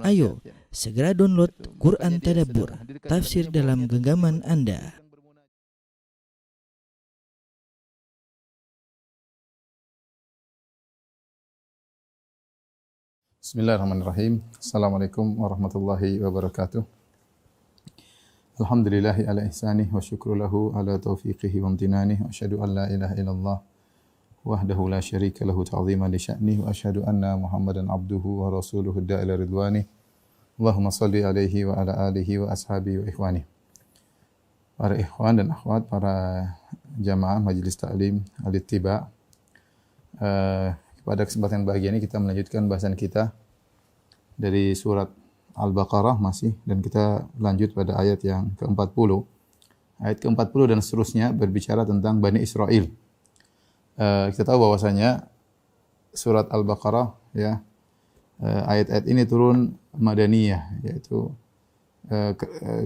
Ayo, segera download Quran Tadabbur, tafsir dalam genggaman Anda. Bismillahirrahmanirrahim. Assalamualaikum warahmatullahi wabarakatuh. Alhamdulillahi ala ihsanih wa syukru lahu ala taufiqihi wa amtinanih. Wa asyhadu an la ilaha illallah wahdahu la syarika lahu ta'ziman li sya'nih. Wa asyhadu anna Muhammadan abduhu wa rasuluhu da'ila ridwanih. Allahumma salli alaihi wa ala alihi wa ashabihi wa ikhwanih. Para ikhwan dan akhwat, para jamaah Majelis Ta'lim Al-Ittiba'. Pada kesempatan bahagia ini kita melanjutkan bahasan kita dari surat Al-Baqarah masih, dan kita lanjut pada ayat yang ke-40. Ayat ke-40 dan seterusnya berbicara tentang Bani Israel. Kita tahu bahwasanya surat Al-Baqarah ya, ayat-ayat ini turun Madaniyah, yaitu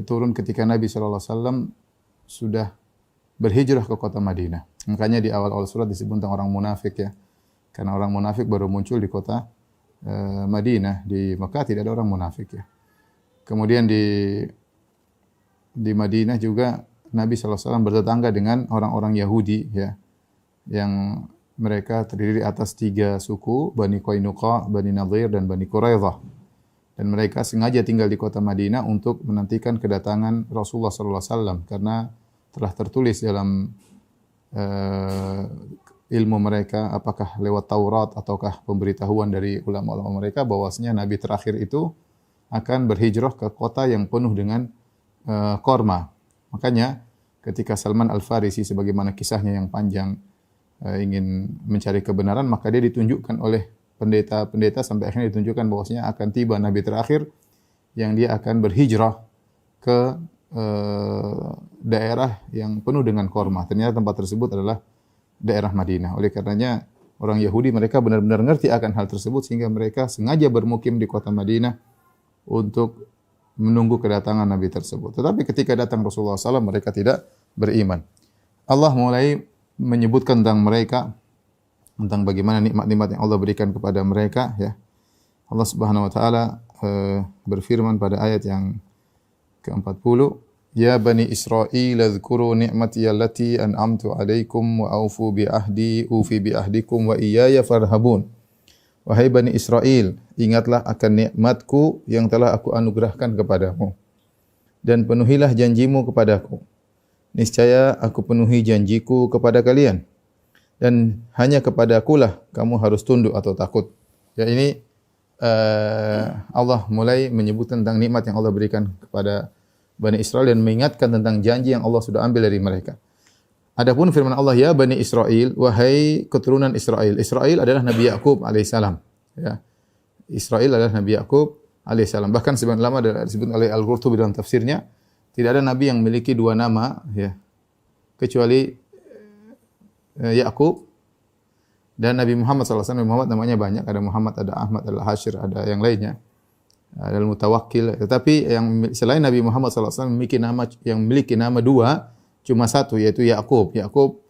turun ketika Nabi SAW sudah berhijrah ke kota Madinah. Makanya di awal-awal surat disebut tentang orang munafik ya. Karena orang munafik baru muncul di kota Madinah. Di Mekah tidak ada orang munafik ya. Kemudian di Madinah juga Nabi SAW bertetangga dengan orang-orang Yahudi ya, yang mereka terdiri atas 3 suku, Bani Qainuqa, Bani Nadhir, dan Bani Quraidah. Dan mereka sengaja tinggal di kota Madinah untuk menantikan kedatangan Rasulullah SAW, karena telah tertulis dalam ilmu mereka, apakah lewat Taurat ataukah pemberitahuan dari ulama-ulama mereka, bahwasanya Nabi terakhir itu akan berhijrah ke kota yang penuh dengan korma. Makanya ketika Salman Al-Farisi, sebagaimana kisahnya yang panjang, ingin mencari kebenaran, maka dia ditunjukkan oleh pendeta-pendeta sampai akhirnya ditunjukkan bahwasanya akan tiba Nabi terakhir yang dia akan berhijrah ke daerah yang penuh dengan korma. Ternyata tempat tersebut adalah daerah Madinah. Oleh karenanya orang Yahudi mereka benar-benar ngerti akan hal tersebut, sehingga mereka sengaja bermukim di kota Madinah untuk menunggu kedatangan Nabi tersebut. Tetapi ketika datang Rasulullah SAW, mereka tidak beriman. Allah mulai menyebutkan tentang mereka, tentang bagaimana nikmat-nikmat yang Allah berikan kepada mereka ya. Allah Subhanahu wa taala berfirman pada ayat yang ke-40, Ya Bani Israel, adhkuru ni'mati allati an'amtu alaikum wa aufu bi ahdi ufi bi ahdikum wa iyaya farhabun. Wahai Bani Israel, ingatlah akan nikmatku yang telah aku anugerahkan kepadamu, dan penuhilah janjimu kepadaku. Niscaya aku penuhi janjiku kepada kalian, dan hanya kepadakulah kamu harus tunduk atau takut. Ya, ini Allah mulai menyebut tentang nikmat yang Allah berikan kepada Bani Israel dan mengingatkan tentang janji yang Allah sudah ambil dari mereka. Adapun firman Allah, ya Bani Israel, wahai keturunan Israel. Israel adalah Nabi Yakub alaihissalam. Ya. Israel adalah Nabi Yakub alaihissalam. Bahkan sebagian ulama disebut oleh Al-Qurtubi dalam tafsirnya, tidak ada nabi yang memiliki 2 nama ya, kecuali Yakub dan Nabi Muhammad SAW. Muhammad namanya banyak, ada Muhammad, ada Ahmad, ada Hashir, ada yang lainnya. Ada Mutawakkil. Tetapi yang selain Nabi Muhammad SAW memiliki nama 2, cuma 1, yaitu Yakub. Yakub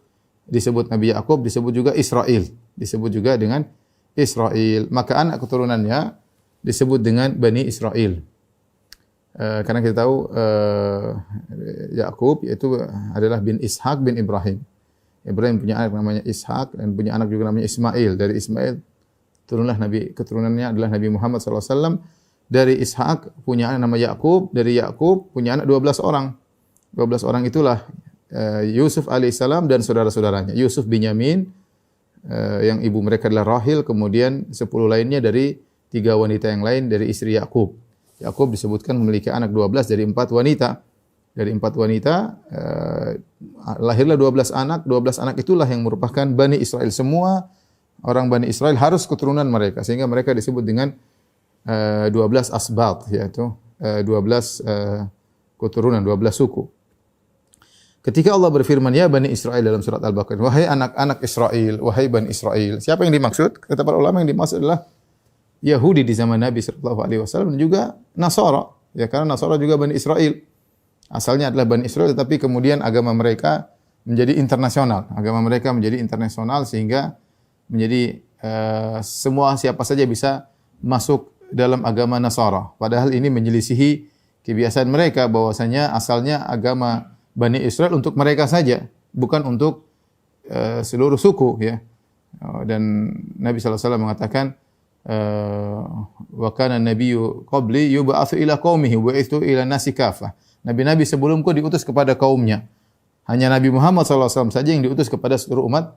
disebut Nabi Yakub, disebut juga Israel, disebut juga dengan Israel. Maka anak keturunannya disebut dengan Bani Israel. Karena kita tahu Yakub yaitu adalah bin Ishak bin Ibrahim. Ibrahim punya anak namanya Ishak dan punya anak juga namanya Ismail. Dari Ismail turunlah keturunannya adalah Nabi Muhammad SAW. Dari Ishak punya anak namanya Yakub. Dari Yakub punya anak 12 orang. 12 orang itulah Yusuf alaihissalam dan saudara-saudaranya. Yusuf Binyamin yang ibu mereka adalah Rahil. Kemudian 10 lainnya dari 3 wanita yang lain dari istri Yakub. Yakub disebutkan memiliki anak 12 dari 4 wanita. Dari 4 wanita lahirlah 12 anak. 12 anak itulah yang merupakan Bani Israel. Semua orang Bani Israel harus keturunan mereka, sehingga mereka disebut dengan 12 asbat, yaitu 12 keturunan, 12 suku. Ketika Allah berfirman, ya Bani Israel dalam surat Al-Baqarah, wahai anak-anak Israel, wahai Bani Israel. Siapa yang dimaksud? Kata para ulama yang dimaksud adalah Yahudi di zaman Nabi SAW dan juga Nasara. Ya, karena Nasara juga Bani Israel. Asalnya adalah Bani Israel, tetapi kemudian agama mereka menjadi internasional. Agama mereka menjadi internasional sehingga menjadi semua siapa saja bisa masuk dalam agama Nasara. Padahal ini menyelisihi kebiasaan mereka bahwasanya asalnya agama Bani Israel untuk mereka saja, bukan untuk seluruh suku ya. Dan Nabi SAW mengatakan wa kana nabiyyu qabli yub'atsu ila qaumihi wa bu'itsu ila nasi kafah. Nabi-nabi sebelumku diutus kepada kaumnya. Hanya Nabi Muhammad SAW saja yang diutus kepada seluruh umat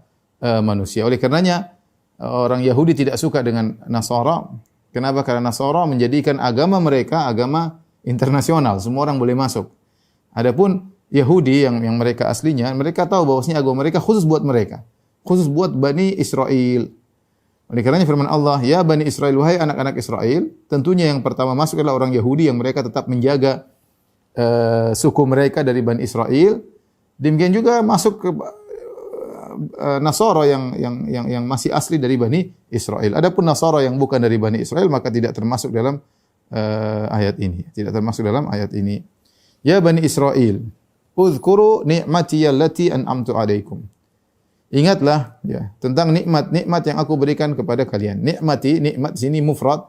manusia. Oleh karenanya orang Yahudi tidak suka dengan Nasara. Kenapa? Karena Nasara menjadikan agama mereka agama internasional, semua orang boleh masuk. Adapun Yahudi yang mereka aslinya, mereka tahu bahwasanya agama mereka khusus buat mereka, khusus buat Bani Israel. Oleh karenanya firman Allah, ya Bani Israel, wahai anak-anak Israel, tentunya yang pertama masuk adalah orang Yahudi yang mereka tetap menjaga suku mereka dari Bani Israel. Demikian juga masuk ke Nasara yang masih asli dari Bani Israel. Adapun Nasara yang bukan dari Bani Israel maka tidak termasuk dalam ayat ini. Tidak termasuk dalam ayat ini. Ya Bani Israel, uzkuru ni'mati allati an'amtu 'alaikum. Ingatlah ya tentang nikmat-nikmat yang aku berikan kepada kalian. Nikmat sini mufrad,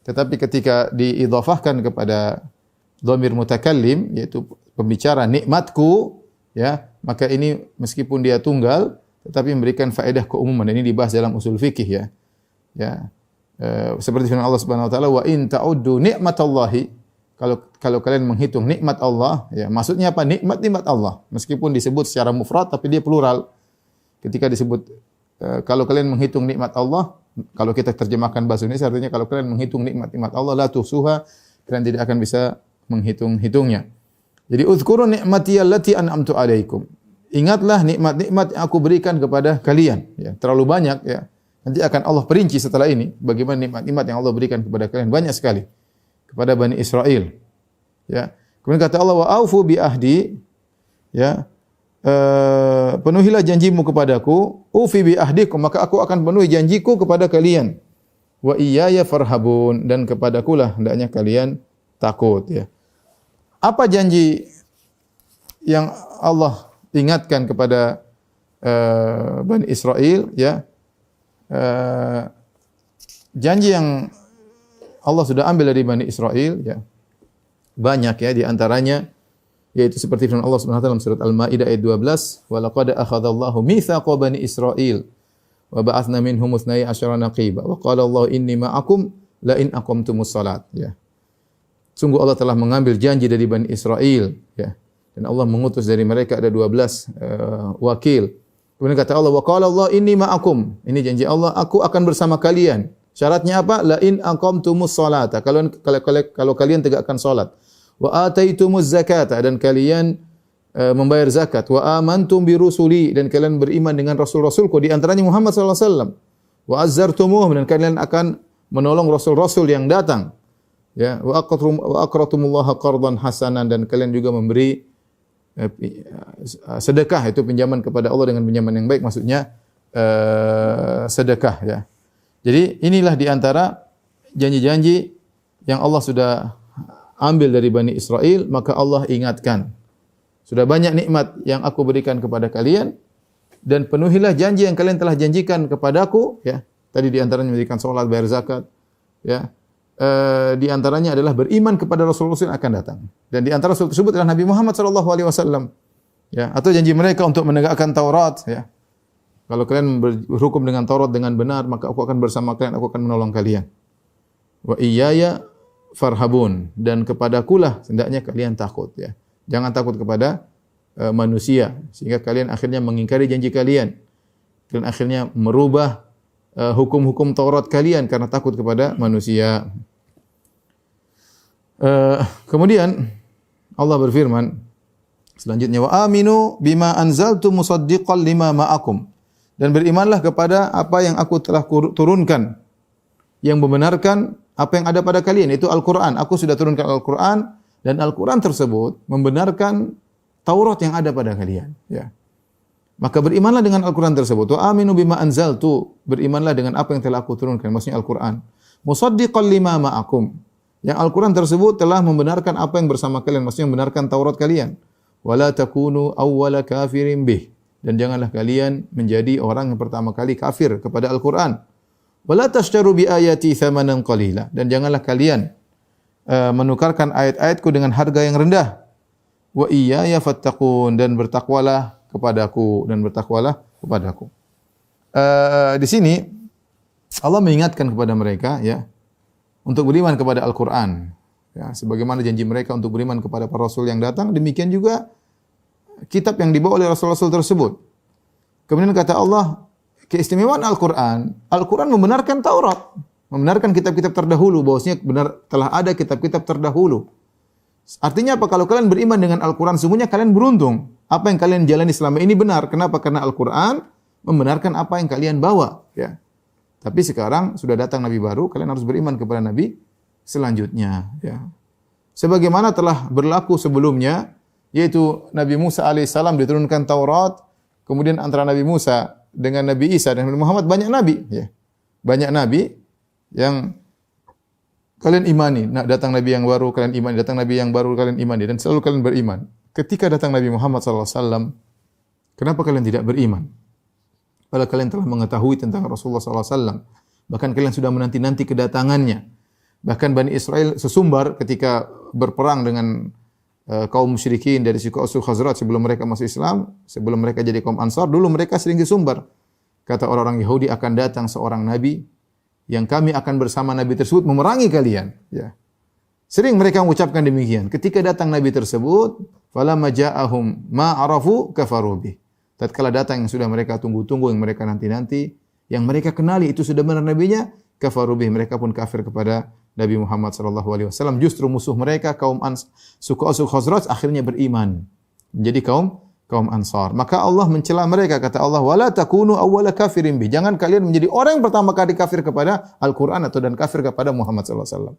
tetapi ketika diidhafahkan kepada dhamir mutakallim yaitu pembicara nikmatku ya, maka ini meskipun dia tunggal tetapi memberikan faedah keumuman. Ini dibahas dalam usul fikih ya. Ya. Seperti firman Allah Subhanahu wa taala, wa in ta'uddu ni'matallahi, kalau kalian menghitung nikmat Allah, ya maksudnya apa? Nikmat Allah. Meskipun disebut secara mufrad tapi dia plural. Ketika disebut kalau kalian menghitung nikmat Allah, kalau kita terjemahkan bahasa Indonesia artinya kalau kalian menghitung nikmat Allah la tuhsuha, kalian tidak akan bisa menghitung-hitungnya. Jadi uzkuru ni'mati allati an'amtu 'alaikum. Ingatlah nikmat-nikmat yang aku berikan kepada kalian, ya. Terlalu banyak ya. Nanti akan Allah perinci setelah ini bagaimana nikmat-nikmat yang Allah berikan kepada kalian, banyak sekali kepada Bani Israel. Ya. Kemudian kata Allah, wa aufu bi ahdi, ya. Penuhilah janjimu kepadaku, ufi bi ahdikum, maka aku akan penuhi janjiku kepada kalian. Wa iyaya farhabun, dan kepadakulah hendaknya kalian takut ya. Apa janji yang Allah ingatkan kepada Bani Israel ya? Janji yang Allah sudah ambil dari Bani Israel ya. Banyak ya, di antaranya yaitu seperti firman Allah Subhanahu wa taala dalam surat Al-Maidah ayat 12, wa laqad akhadallahu mitsaqa Bani Israil wa ba'atsna minhum 12 naqiba wa qala Allah inni ma'akum la in aqamtumus salat ya. Sungguh Allah telah mengambil janji dari Bani Israel ya. Dan Allah mengutus dari mereka ada 12 wakil. Kemudian kata Allah, wa qala Allah inni ma'akum. Ini janji Allah, aku akan bersama kalian. Syaratnya apa? La in aqamtumus salata. Kalau kalian tegakkan salat. Wa ataitumuz zakata, dan kalian membayar zakat. Wa amantum bi rusuli, dan kalian beriman dengan rasul-rasulku, di antaranya Muhammad sallallahu alaihi wasallam. Wa azzartumuh, dan kalian akan menolong rasul-rasul yang datang. Ya, wa aqratumullaha qardan hasanan, dan kalian juga memberi sedekah, itu pinjaman kepada Allah dengan pinjaman yang baik, maksudnya sedekah ya. Jadi inilah di antara janji-janji yang Allah sudah ambil dari Bani Israel, maka Allah ingatkan. Sudah banyak nikmat yang aku berikan kepada kalian, dan penuhilah janji yang kalian telah janjikan kepadaku ya. Tadi di antaranya memberikan salat, bayar zakat ya. Di antaranya adalah beriman kepada Rasul-Rasul yang akan datang. Dan di antara Rasul tersebut adalah Nabi Muhammad sallallahu alaihi wasallam. Ya, atau janji mereka untuk menegakkan Taurat ya. Kalau kalian berhukum dengan Taurat dengan benar, maka aku akan bersama kalian, aku akan menolong kalian. Wa iyaya farhabun, dan kepadakulah hendaknya kalian takut ya. Jangan takut kepada manusia sehingga kalian akhirnya mengingkari janji kalian. Kalian akhirnya merubah hukum-hukum Taurat kalian karena takut kepada manusia. Kemudian Allah berfirman selanjutnya, wa aminu bima anzaltu musaddiqan lima ma'akum, dan berimanlah kepada apa yang aku telah turunkan yang membenarkan apa yang ada pada kalian, itu Al-Quran. Aku sudah turunkan Al-Quran, dan Al-Quran tersebut membenarkan Taurat yang ada pada kalian ya. Maka berimanlah dengan Al-Quran tersebut. Wa aminu bima anzaltu, berimanlah dengan apa yang telah aku turunkan, maksudnya Al-Quran. Musaddiqan lima ma'akum, yang Al-Quran tersebut telah membenarkan apa yang bersama kalian, maksudnya membenarkan Taurat kalian. Wala takunu awwala kafirin bih, dan janganlah kalian menjadi orang yang pertama kali kafir kepada Al-Quran. Wala tashtaru bi ayati thamanan qalila, dan janganlah kalian menukarkan ayat-ayatku dengan harga yang rendah. Wa iyaya fattaqun, dan bertakwalah kepadaku. Di sini Allah mengingatkan kepada mereka ya untuk beriman kepada Al-Qur'an. Ya, sebagaimana janji mereka untuk beriman kepada para rasul yang datang, demikian juga kitab yang dibawa oleh rasul-rasul tersebut. Kemudian kata Allah, keistimewaan Al-Qur'an, Al-Qur'an membenarkan Taurat, membenarkan kitab-kitab terdahulu, bahwasanya benar telah ada kitab-kitab terdahulu. Artinya apa? Kalau kalian beriman dengan Al-Qur'an, sungguhnya kalian beruntung. Apa yang kalian jalani selama ini benar. Kenapa? Karena Al-Qur'an membenarkan apa yang kalian bawa, ya. Tapi sekarang sudah datang nabi baru, kalian harus beriman kepada nabi selanjutnya, ya. Sebagaimana telah berlaku sebelumnya, yaitu Nabi Musa alaihissalam diturunkan Taurat, kemudian antara Nabi Musa dengan Nabi Isa dan Nabi Muhammad banyak nabi, ya. Banyak nabi yang kalian imani. Nah, datang nabi yang baru, kalian imani. Datang nabi yang baru, kalian imani. Dan selalu kalian beriman. Ketika datang Nabi Muhammad SAW, kenapa kalian tidak beriman? Padahal kalian telah mengetahui tentang Rasulullah SAW. Bahkan kalian sudah menanti-nanti kedatangannya. Bahkan Bani Israel sesumbar ketika berperang dengan kaum musyrikin dari suku Aus Khazraj sebelum mereka masuk Islam, sebelum mereka jadi kaum Ansar, dulu mereka sering disumbar. Kata orang-orang Yahudi, akan datang seorang nabi yang kami akan bersama nabi tersebut memerangi kalian, ya. Sering mereka mengucapkan demikian. Ketika datang nabi tersebut, falamma ja'ahum ma arafu kafaru bih. Tatkala datang yang sudah mereka tunggu-tunggu, yang mereka nanti-nanti, yang mereka kenali itu sudah benar nabinya, kafaru bih, mereka pun kafir kepada Nabi Muhammad sallallahu alaihi wasallam. Justru musuh mereka kaum suku Aus Khazraj akhirnya beriman menjadi kaum Ansar. Maka Allah mencela mereka, kata Allah, wala takunu awwala kafirin bih. Jangan kalian menjadi orang yang pertama kali kafir kepada Al-Qur'an atau dan kafir kepada Muhammad sallallahu alaihi wasallam.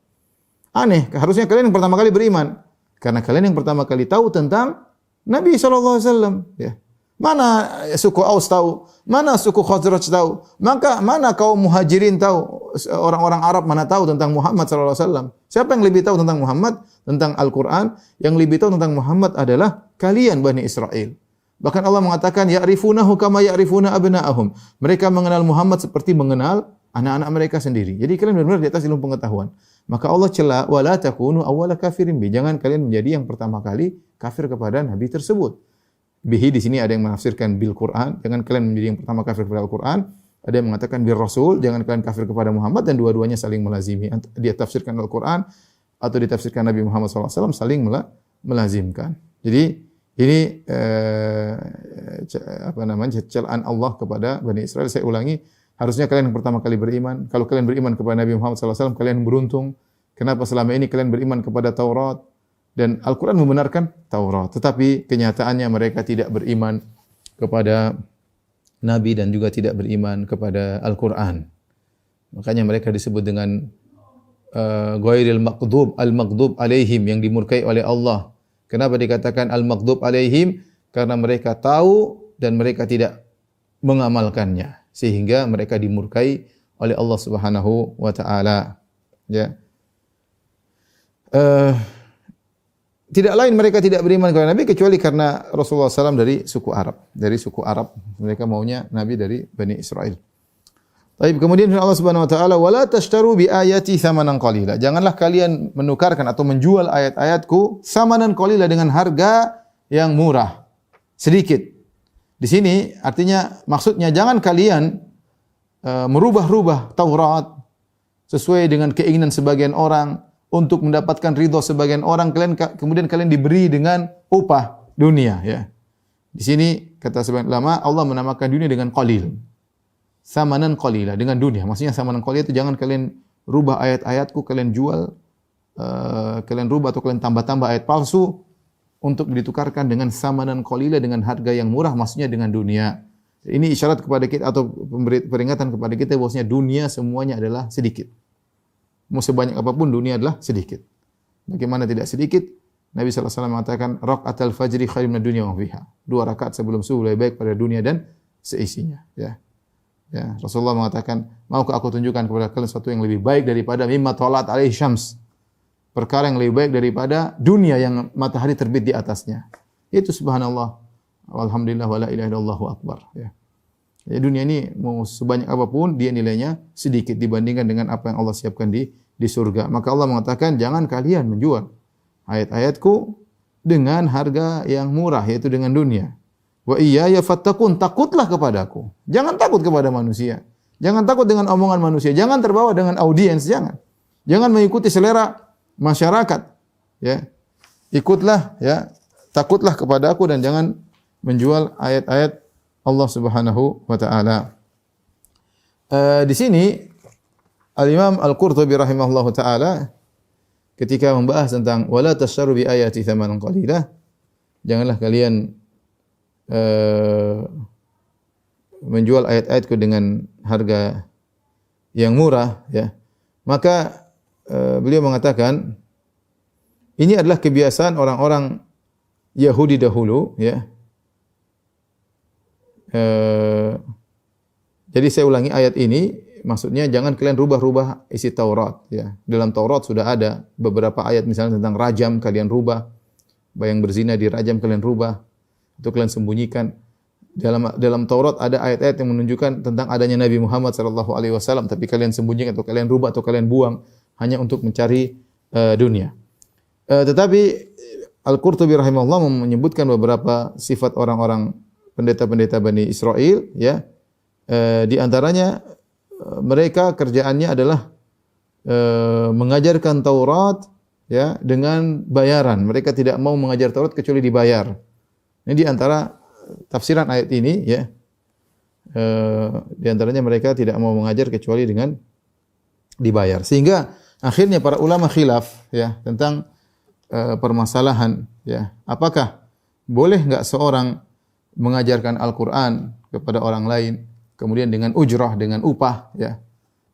Aneh, harusnya kalian yang pertama kali beriman karena kalian yang pertama kali tahu tentang Nabi sallallahu alaihi wasallam, ya. Mana suku Aus tahu? Mana suku Khazraj tahu? Maka mana kaum Muhajirin tahu? Orang-orang Arab mana tahu tentang Muhammad sallallahu alaihi wasallam? Siapa yang lebih tahu tentang Muhammad, tentang Al-Qur'an? Yang lebih tahu tentang Muhammad adalah kalian Bani Israel. Bahkan Allah mengatakan ya'rifunahu kama ya'rifuna abna'ahum. Mereka mengenal Muhammad seperti mengenal anak-anak mereka sendiri. Jadi kalian benar-benar di atas ilmu pengetahuan. Maka Allah cela wala takunu awwala kafirin bi. Jangan kalian menjadi yang pertama kali kafir kepada nabi tersebut. Bihi di sini ada yang menafsirkan bil Quran, jangan kalian menjadi yang pertama kafir kepada Al-Quran. Ada yang mengatakan bil Rasul, jangan kalian kafir kepada Muhammad, dan dua-duanya saling melazimi. Dia tafsirkan Al-Quran atau ditafsirkan Nabi Muhammad SAW saling melazimkan. Jadi ini celaan Allah kepada Bani Israel. Saya ulangi, harusnya kalian yang pertama kali beriman. Kalau kalian beriman kepada Nabi Muhammad SAW, kalian beruntung. Kenapa selama ini kalian beriman kepada Taurat? Dan Al-Quran membenarkan Taurat. Tetapi kenyataannya mereka tidak beriman kepada Nabi dan juga tidak beriman kepada Al-Quran. Makanya mereka disebut dengan ghairil maqdub, al-maqdub alaihim, yang dimurkai oleh Allah. Kenapa dikatakan al-maqdub alaihim? Karena mereka tahu dan mereka tidak mengamalkannya. Sehingga mereka dimurkai oleh Allah Subhanahu wa taala. Ya. Tidak lain mereka tidak beriman kepada Nabi kecuali karena Rasulullah SAW dari suku Arab. Dari suku Arab mereka maunya Nabi dari Bani Israel. Baik, kemudian Allah Subhanahu wa taala wala tashtaru bi ayati thamanan qalila. Janganlah kalian menukarkan atau menjual ayat-ayatku thamanan qalila dengan harga yang murah, sedikit. Di sini artinya maksudnya jangan kalian merubah-rubah Taurat sesuai dengan keinginan sebagian orang. Untuk mendapatkan ridho sebagian orang, kemudian kalian diberi dengan upah dunia, ya. Di sini kata sebagian ulama, Allah menamakan dunia dengan qalil. Samanan qalila, dengan dunia. Maksudnya samanan qalil itu jangan kalian rubah ayat-ayatku, kalian jual, kalian rubah atau kalian tambah-tambah ayat palsu untuk ditukarkan dengan samanan qalila, dengan harga yang murah, maksudnya dengan dunia. Ini isyarat kepada kita atau peringatan kepada kita bahwasanya dunia semuanya adalah sedikit. Mau sebanyak apapun dunia adalah sedikit. Bagaimana tidak sedikit? Nabi SAW mengatakan, raka'atul fajri khairun minad dunya wa fiha. 2 rakaat sebelum subuh lebih baik pada dunia dan seisinya. Ya. Ya. Rasulullah mengatakan, maukah aku tunjukkan kepada kalian sesuatu yang lebih baik daripada mimma talat alaihi syams. Perkara yang lebih baik daripada dunia yang matahari terbit di atasnya. Itu subhanallah. Walhamdulillah wa la ilaha illallah akbar. Ya. Ya, dunia ini mau sebanyak apapun dia nilainya sedikit dibandingkan dengan apa yang Allah siapkan di surga. Maka Allah mengatakan jangan kalian menjual ayat-ayatku dengan harga yang murah yaitu dengan dunia. Wa iyaya fattaqun, takutlah kepadaku. Jangan takut kepada manusia. Jangan takut dengan omongan manusia. Jangan terbawa dengan audiens, jangan. Jangan mengikuti selera masyarakat. Ya. Ikutlah ya, takutlah kepadaku dan jangan menjual ayat-ayat Allah Subhanahu wa taala. Di sini Al-Imam Al-Qurtubi rahimahullahu taala ketika membahas tentang wala tasyaru bi ayati tsamanan qalilah, janganlah kalian menjual ayat-ayatku dengan harga yang murah ya. Maka beliau mengatakan ini adalah kebiasaan orang-orang Yahudi dahulu ya. Jadi saya ulangi ayat ini, maksudnya jangan kalian rubah-rubah isi Taurat ya. Dalam Taurat sudah ada beberapa ayat misalnya tentang rajam kalian rubah, yang berzina dirajam kalian rubah, atau kalian sembunyikan. Dalam Taurat ada ayat-ayat yang menunjukkan tentang adanya Nabi Muhammad sallallahu alaihi wasallam, tapi kalian sembunyikan atau kalian rubah atau kalian buang hanya untuk mencari dunia. Tetapi Al-Qurtubi rahimahullah menyebutkan beberapa sifat orang-orang pendeta-pendeta Bani Israel ya. Di antaranya mereka kerjaannya adalah mengajarkan Taurat ya dengan bayaran. Mereka tidak mau mengajar Taurat kecuali dibayar. Ini di antara tafsiran ayat ini ya. Di antaranya mereka tidak mau mengajar kecuali dengan dibayar. Sehingga akhirnya para ulama khilaf ya tentang permasalahan ya. Apakah boleh enggak seorang mengajarkan Al-Qur'an kepada orang lain kemudian dengan ujrah, dengan upah ya.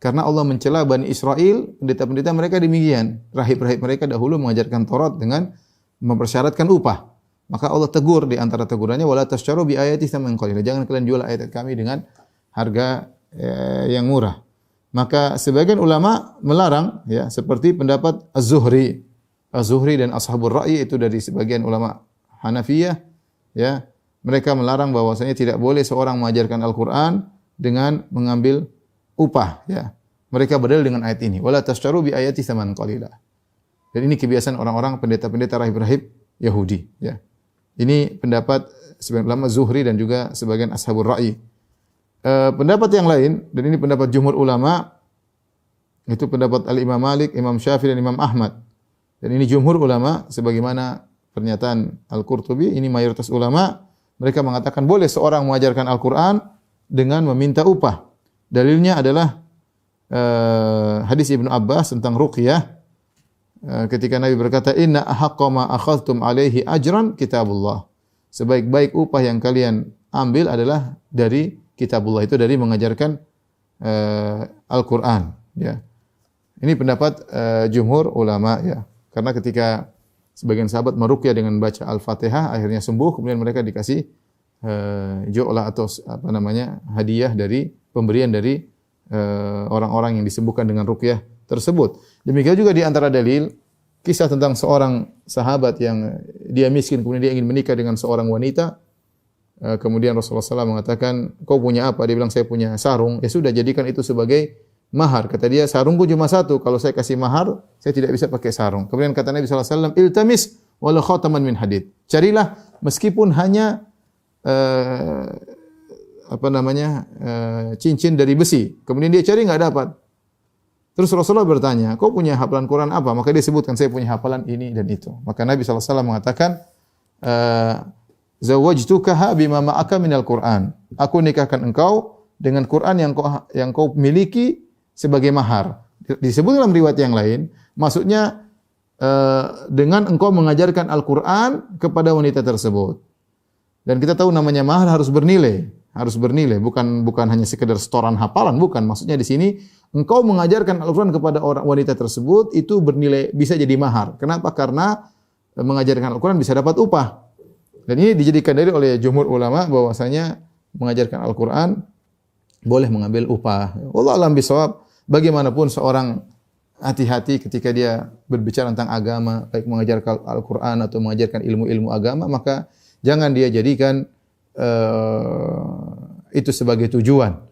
Karena Allah mencela Bani Israel, pendeta-pendeta mereka demikian. Rahib-rahib mereka dahulu mengajarkan Taurat dengan mempersyaratkan upah. Maka Allah tegur di antara tegurannya wala tasyaru bi ayati tsamanan qalila. Jangan kalian jual ayat kami dengan harga yang murah. Maka sebagian ulama melarang ya, seperti pendapat Az-Zuhri. Az-Zuhri dan Ashabur Ra'yi itu dari sebagian ulama Hanafiyah ya. Mereka melarang bahwasanya tidak boleh seorang mengajarkan Al-Qur'an dengan mengambil upah ya. Mereka berdalil dengan ayat ini, wala tasyaru bi ayati tsamanan qalila. Dan ini kebiasaan orang-orang pendeta-pendeta rahib-rahib Yahudi ya. Ini pendapat sebagian ulama Zuhri dan juga sebagian Ashabur Ra'yi. Pendapat yang lain dan ini pendapat jumhur ulama itu pendapat Al-Imam Malik, Imam Syafi'i dan Imam Ahmad. Dan ini jumhur ulama sebagaimana pernyataan Al-Qurtubi, ini mayoritas ulama mereka mengatakan boleh seorang mengajarkan Al-Qur'an dengan meminta upah. Dalilnya adalah hadis Ibnu Abbas tentang ruqyah. Ketika Nabi berkata, "Inna ahaqqa ma akhadhtum alaihi ajran kitabullah." Sebaik-baik upah yang kalian ambil adalah dari kitabullah, itu dari mengajarkan Al-Qur'an, ya. Ini pendapat jumhur ulama ya. Karena ketika sebagian sahabat meruqyah dengan baca Al-Fatihah akhirnya sembuh, kemudian mereka dikasih jo'lah atau apa namanya? Hadiah dari pemberian dari orang-orang yang disembuhkan dengan ruqyah tersebut. Demikian juga di antara dalil kisah tentang seorang sahabat yang dia miskin kemudian dia ingin menikah dengan seorang wanita. Kemudian Rasulullah SAW mengatakan, "Kau punya apa?" Dia bilang, "Saya punya sarung." Ya sudah, jadikan itu sebagai mahar. Kata dia, "Sarungku cuma satu. Kalau saya kasih mahar, saya tidak bisa pakai sarung." Kemudian kata Nabi SAW, "Iltamis walau khataman min hadid." Carilah meskipun hanya cincin dari besi. Kemudian dia cari enggak dapat. Terus Rasulullah bertanya, "Kau punya hafalan Quran apa?" Maka dia sebutkan, "Saya punya hafalan ini dan itu." Maka Nabi SAW mengatakan, "Zawwajtukaha bima ma'aka minal Quran." Aku nikahkan engkau dengan Quran yang kau miliki sebagai mahar. Disebut dalam riwayat yang lain, maksudnya dengan engkau mengajarkan Al-Quran kepada wanita tersebut. Dan kita tahu namanya mahar harus bernilai, bukan hanya sekedar setoran hafalan, bukan. Maksudnya di sini engkau mengajarkan Al-Quran kepada wanita tersebut itu bernilai, bisa jadi mahar. Kenapa? Karena mengajarkan Al-Quran bisa dapat upah. Dan ini dijadikan dalil oleh jumhur ulama bahwasanya mengajarkan Al-Quran boleh mengambil upah. Wallahu a'lam bishawab. Bagaimanapun seorang hati-hati ketika dia berbicara tentang agama, baik mengajarkan Al-Quran atau mengajarkan ilmu-ilmu agama, maka jangan dia jadikan itu sebagai tujuan.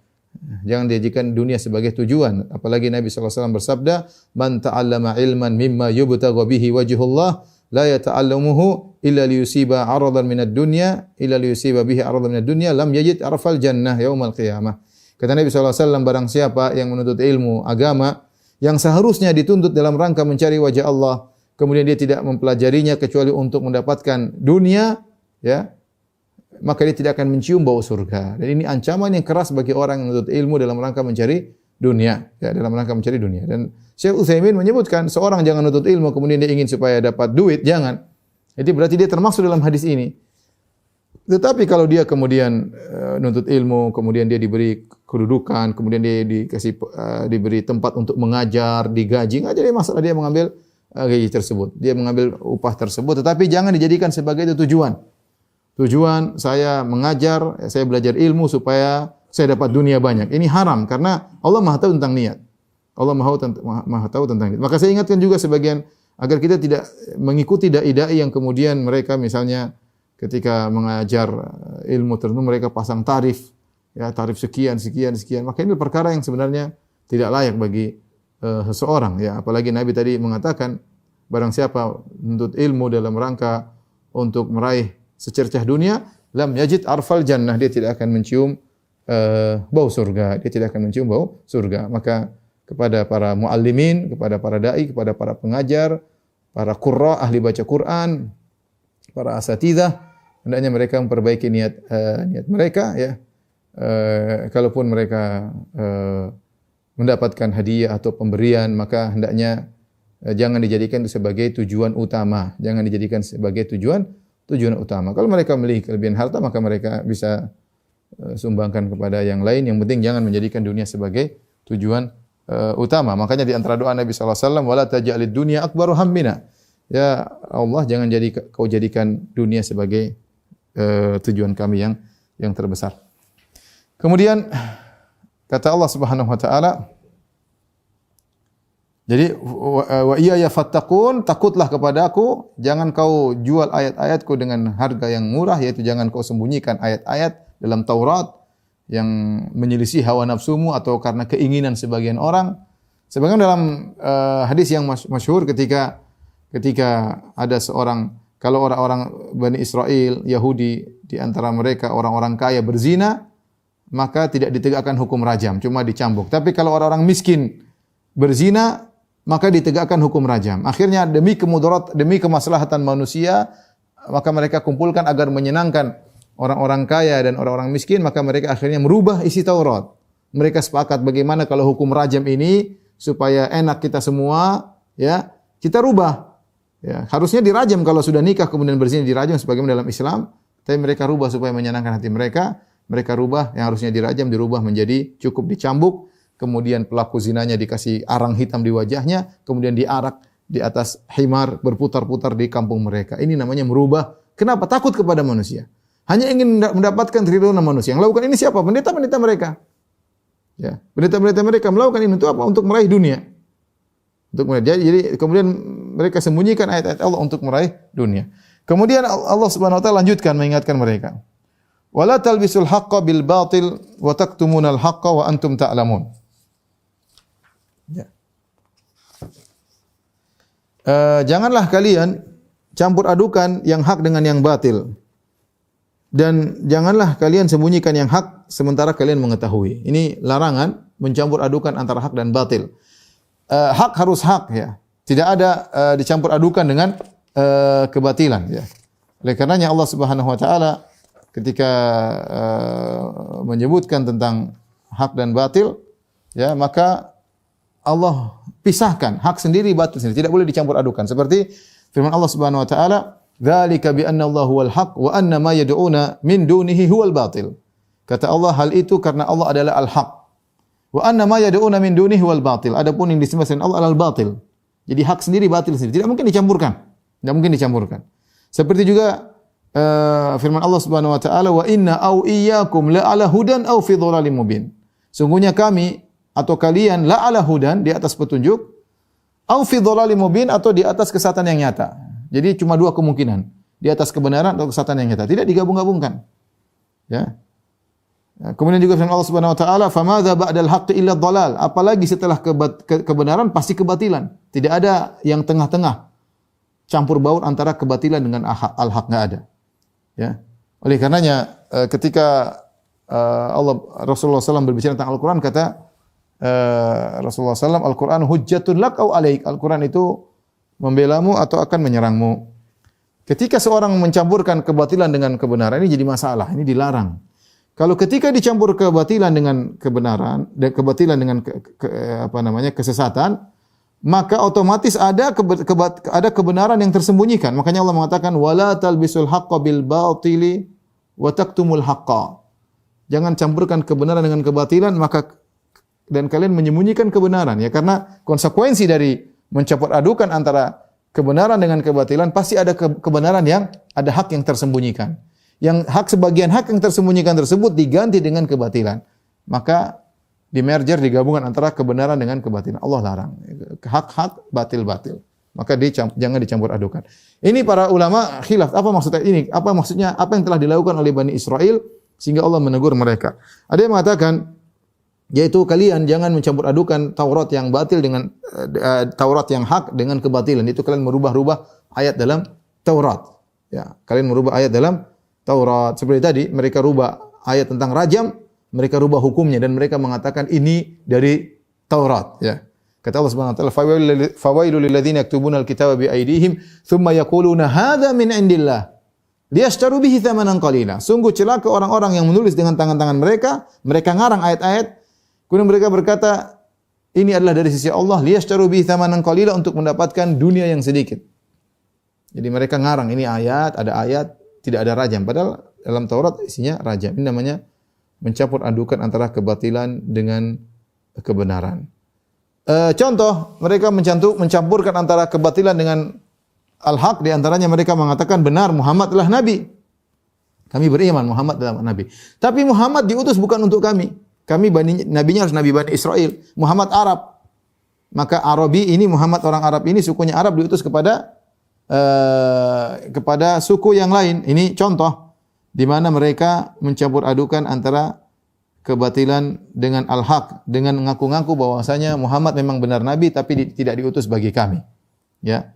Jangan dijadikan dunia sebagai tujuan. Apalagi Nabi SAW bersabda, "Man ta'allama ilman mimma yubtagha bihi wajhullah, la yata'allamuhu illa liyusiba 'aradan minad dunya, illa liyusiba bihi 'aradan minad dunya, lam yajid arfal jannah yaumal qiyamah." Kata Nabi SAW, barang siapa yang menuntut ilmu agama yang seharusnya dituntut dalam rangka mencari wajah Allah, kemudian dia tidak mempelajarinya kecuali untuk mendapatkan dunia, ya, maka dia tidak akan mencium bau surga. Dan ini ancaman yang keras bagi orang yang menuntut ilmu dalam rangka mencari dunia, ya, dalam rangka mencari dunia. Dan Syekh Utsaimin menyebutkan seorang jangan menuntut ilmu kemudian dia ingin supaya dapat duit, jangan. Jadi berarti dia termasuk dalam hadis ini. Tetapi kalau dia kemudian nuntut ilmu, kemudian dia diberi kedudukan, kemudian dia diberi tempat untuk mengajar, digaji, enggak jadi masalah dia mengambil gaji tersebut. Dia mengambil upah tersebut, tetapi jangan dijadikan sebagai itu tujuan. Tujuan saya mengajar, saya belajar ilmu supaya saya dapat dunia banyak. Ini haram karena Allah Maha tahu tentang niat. Allah Maha tahu tentang niat. Maka saya ingatkan juga sebagian agar kita tidak mengikuti dai-dai yang kemudian mereka misalnya ketika mengajar ilmu tertentu mereka pasang tarif, ya, tarif sekian. Maka ini perkara yang sebenarnya tidak layak bagi seseorang, ya. Apalagi Nabi tadi mengatakan barang siapa menuntut ilmu dalam rangka untuk meraih secercah dunia, lam yajid arfal jannah, dia tidak akan mencium bau surga, dia tidak akan mencium bau surga. Maka kepada para muallimin, kepada para dai, kepada para pengajar, para qurra, ahli baca Quran, para asatidzah, hendaknya mereka memperbaiki niat mereka, ya. Kalaupun mereka mendapatkan hadiah atau pemberian, maka hendaknya jangan dijadikan itu sebagai tujuan utama. Jangan dijadikan sebagai tujuan utama. Kalau mereka memiliki kelebihan harta, maka mereka bisa sumbangkan kepada yang lain. Yang penting jangan menjadikan dunia sebagai tujuan utama. Makanya di antara doa Nabi SAW, wala taj'alid dunya akbaru hammina. Ya Allah, jangan kau jadikan dunia sebagai tujuan kami yang terbesar. Kemudian kata Allah Subhanahu wa taala, jadi wa iyaya fattaqun, takutlah kepadaku, jangan kau jual ayat-ayatku dengan harga yang murah, yaitu jangan kau sembunyikan ayat-ayat dalam Taurat yang menyelisih hawa nafsumu atau karena keinginan sebagian orang. Sebagaimana dalam hadis yang masyhur ketika ada seorang, kalau orang-orang Bani Israel, Yahudi, di antara mereka orang-orang kaya berzina, maka tidak ditegakkan hukum rajam, cuma dicambuk. Tapi kalau orang-orang miskin berzina, maka ditegakkan hukum rajam. Akhirnya demi kemaslahatan manusia, maka mereka kumpulkan agar menyenangkan orang-orang kaya dan orang-orang miskin, maka mereka akhirnya merubah isi Taurat. Mereka sepakat bagaimana kalau hukum rajam ini supaya enak kita semua, ya, kita rubah. Ya, harusnya dirajam kalau sudah nikah kemudian berzina, dirajam sebagaimana dalam Islam, tapi mereka rubah supaya menyenangkan hati mereka. Mereka rubah yang harusnya dirajam dirubah menjadi cukup dicambuk, kemudian pelaku zinanya dikasih arang hitam di wajahnya, kemudian diarak di atas himar berputar-putar di kampung mereka. Ini namanya merubah. Kenapa? Takut kepada manusia. Hanya ingin mendapatkan ridho manusia. Yang lakukan ini siapa? Pendeta-pendeta mereka. Ya, pendeta-pendeta mereka melakukan ini untuk apa? Untuk meraih dunia. Jadi kemudian mereka sembunyikan ayat-ayat Allah untuk meraih dunia. Kemudian Allah Subhanahu wa taala lanjutkan mengingatkan mereka. Wala talbisul haqqo bil batil wa taktumunal haqqo wa antum ta'lamun. Ya. Janganlah kalian campur adukan yang hak dengan yang batil. Dan janganlah kalian sembunyikan yang hak sementara kalian mengetahui. Ini larangan mencampur adukan antara hak dan batil. Hak harus hak, ya. Tidak ada dicampur adukan dengan kebatilan, ya. Oleh karenanya Allah Subhanahu wa taala ketika menyebutkan tentang hak dan batil, ya, maka Allah pisahkan hak sendiri, batil sendiri. Tidak boleh dicampur adukan. Seperti firman Allah Subhanahu wa taala, "Dzalika bi anna Allah huwal haq wa anna ma yad'una min dunihi huwal batil." Kata Allah, hal itu karena Allah adalah al-haq. Wa anna ma yad'una min dunihi huwal batil. Adapun yang disembah selain Allah adalah batil. Jadi hak sendiri, batil sendiri. Tidak mungkin dicampurkan. Tidak mungkin dicampurkan. Seperti juga firman Allah Subhanahu wa taala, "Wa inna aw iyyakum la ala hudan aw fi dhalalim mubin." Sungguhnya kami atau kalian la ala hudan, di atas petunjuk, aw fi dhalalim mubin, atau di atas kesesatan yang nyata. Jadi cuma dua kemungkinan, di atas kebenaran atau kesesatan yang nyata. Tidak digabung-gabungkan. Ya. Kemudian juga firman Allah Subhanahu wa taala, "Famadza ba'dal haqqi illa dhalal." Apalagi setelah kebenaran pasti kebatilan. Tidak ada yang tengah-tengah. Campur baur antara kebatilan dengan al-haq, enggak ada. Ya. Oleh karenanya ketika Rasulullah SAW berbicara tentang Al-Quran, kata Rasulullah SAW, Al-Quran hujjatun lak au alaik. Al-Quran itu membelamu atau akan menyerangmu. Ketika seorang mencampurkan kebatilan dengan kebenaran, ini jadi masalah, ini dilarang. Kalau ketika dicampur kebatilan dengan kebenaran, dan kebatilan dengan kesesatan, maka otomatis ada kebenaran yang tersembunyikan. Makanya Allah mengatakan wala talbisul haqqo bil batili wa taktumul haqqo. Jangan campurkan kebenaran dengan kebatilan, dan kalian menyembunyikan kebenaran, ya, karena konsekuensi dari mencampur adukan antara kebenaran dengan kebatilan pasti ada kebenaran yang ada hak yang tersembunyikan. Yang sebagian hak yang tersembunyikan tersebut diganti dengan kebatilan. Maka di-merger, digabungkan antara kebenaran dengan kebatilan. Allah larang. Hak-hak, batil-batil. Maka jangan dicampur adukan. Ini para ulama khilaf. Apa maksudnya ini? Apa maksudnya? Apa yang telah dilakukan oleh Bani Israel sehingga Allah menegur mereka? Ada yang mengatakan, yaitu kalian jangan mencampur adukan Taurat yang batil dengan Taurat yang hak dengan kebatilan. Itu kalian merubah-rubah ayat dalam Taurat. Ya, kalian merubah ayat dalam Taurat. Seperti tadi, mereka rubah ayat tentang rajam, mereka rubah hukumnya dan mereka mengatakan ini dari Taurat, ya. Kata Allah Subhanahu wa taala, "Fawailul lil ladzina yaktubuna al-kitaba bi aydihim, thumma yaquluna hadza min indillah, liyashtaru bihi thamanan qalila." Sungguh celaka orang-orang yang menulis dengan tangan-tangan mereka, mereka ngarang ayat-ayat, kemudian mereka berkata, ini adalah dari sisi Allah, liyashtaru bihi thamanan qalila, untuk mendapatkan dunia yang sedikit. Jadi mereka ngarang, ini ayat, ada ayat, tidak ada rajam. Padahal dalam Taurat isinya rajam. Ini namanya mencampur adukan antara kebatilan dengan kebenaran. Contoh, mereka mencampurkan antara kebatilan dengan al-haq. Di antaranya mereka mengatakan benar Muhammad adalah Nabi. Kami beriman Muhammad adalah Nabi. Tapi Muhammad diutus bukan untuk kami. Nabinya harus Nabi Bani Israel. Muhammad Arab. Maka Arabi ini, Muhammad orang Arab ini, sukunya Arab, diutus kepada suku yang lain. Ini contoh di mana mereka mencampur adukan antara kebatilan dengan al-haq, dengan mengaku-ngaku bahwasanya Muhammad memang benar nabi tapi tidak diutus bagi kami. Ya.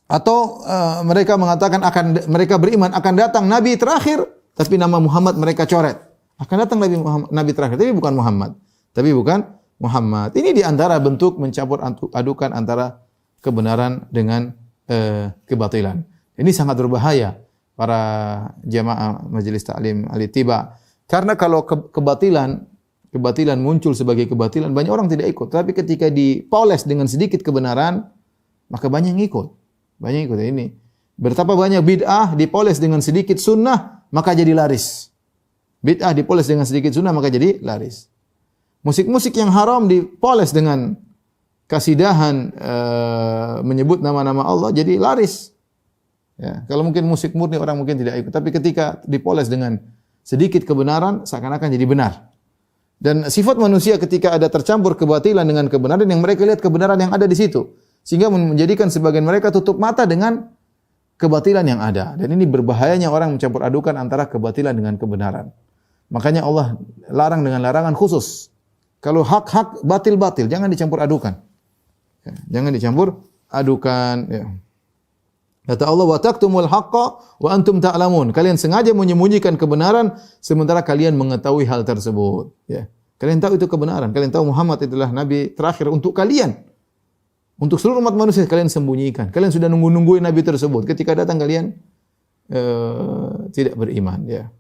Atau mereka mengatakan mereka beriman akan datang nabi terakhir tapi nama Muhammad mereka coret. Akan datang nabi terakhir tapi bukan Muhammad. Ini di antara bentuk mencampur adukan antara kebenaran dengan kebatilan. Ini sangat berbahaya para jamaah Majelis Ta'lim Al-Ittiba. Karena kalau kebatilan muncul sebagai kebatilan, banyak orang tidak ikut. Tapi ketika dipoles dengan sedikit kebenaran, maka banyak yang ikut. Ini. Betapa banyak bid'ah dipoles dengan sedikit sunnah, maka jadi laris. Bid'ah dipoles dengan sedikit sunnah, maka jadi laris. Musik-musik yang haram dipoles dengan kasidahan menyebut nama-nama Allah jadi laris. Ya, kalau mungkin musik murni orang mungkin tidak ikut, tapi ketika dipoles dengan sedikit kebenaran seakan-akan jadi benar. Dan sifat manusia ketika ada tercampur kebatilan dengan kebenaran, yang mereka lihat kebenaran yang ada di situ, sehingga menjadikan sebagian mereka tutup mata dengan kebatilan yang ada. Dan ini berbahayanya orang mencampur adukan antara kebatilan dengan kebenaran. Makanya Allah larang dengan larangan khusus. Kalau hak-hak, batil-batil, jangan dicampur adukan. Ya, jangan dicampur adukan. Ya. Kata Allah, wa taktumul haqqa wa antum ta'lamun. Kalian sengaja menyembunyikan kebenaran sementara kalian mengetahui hal tersebut. Ya. Kalian tahu itu kebenaran. Kalian tahu Muhammad adalah nabi terakhir untuk kalian. Untuk seluruh umat manusia kalian sembunyikan. Kalian sudah nungguin nabi tersebut. Ketika datang kalian tidak beriman. Ya.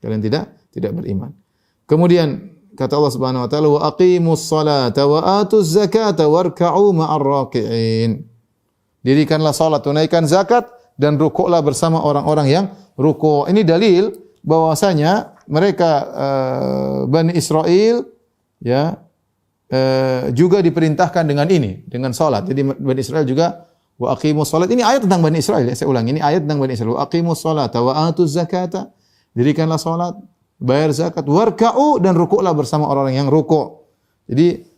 Kalian tidak beriman. Kemudian kata Allah Subhanahu wa taala, wa aqimus salata wa atuz zakata warka'u ma'ar raki'in. Dirikanlah salat, tunaikan zakat dan rukuklah bersama orang-orang yang rukuk. Ini dalil bahwasanya mereka Bani Israel ya juga diperintahkan dengan ini, dengan salat. Jadi Bani Israel juga wa aqimus salat. Ini ayat tentang Bani Israel ya, saya ulang. Ini ayat tentang Bani Israel. Wa aqimus salata wa atuz zakata. Dirikanlah salat, bayar zakat, warka'u, dan rukuklah bersama orang-orang yang rukuk. Jadi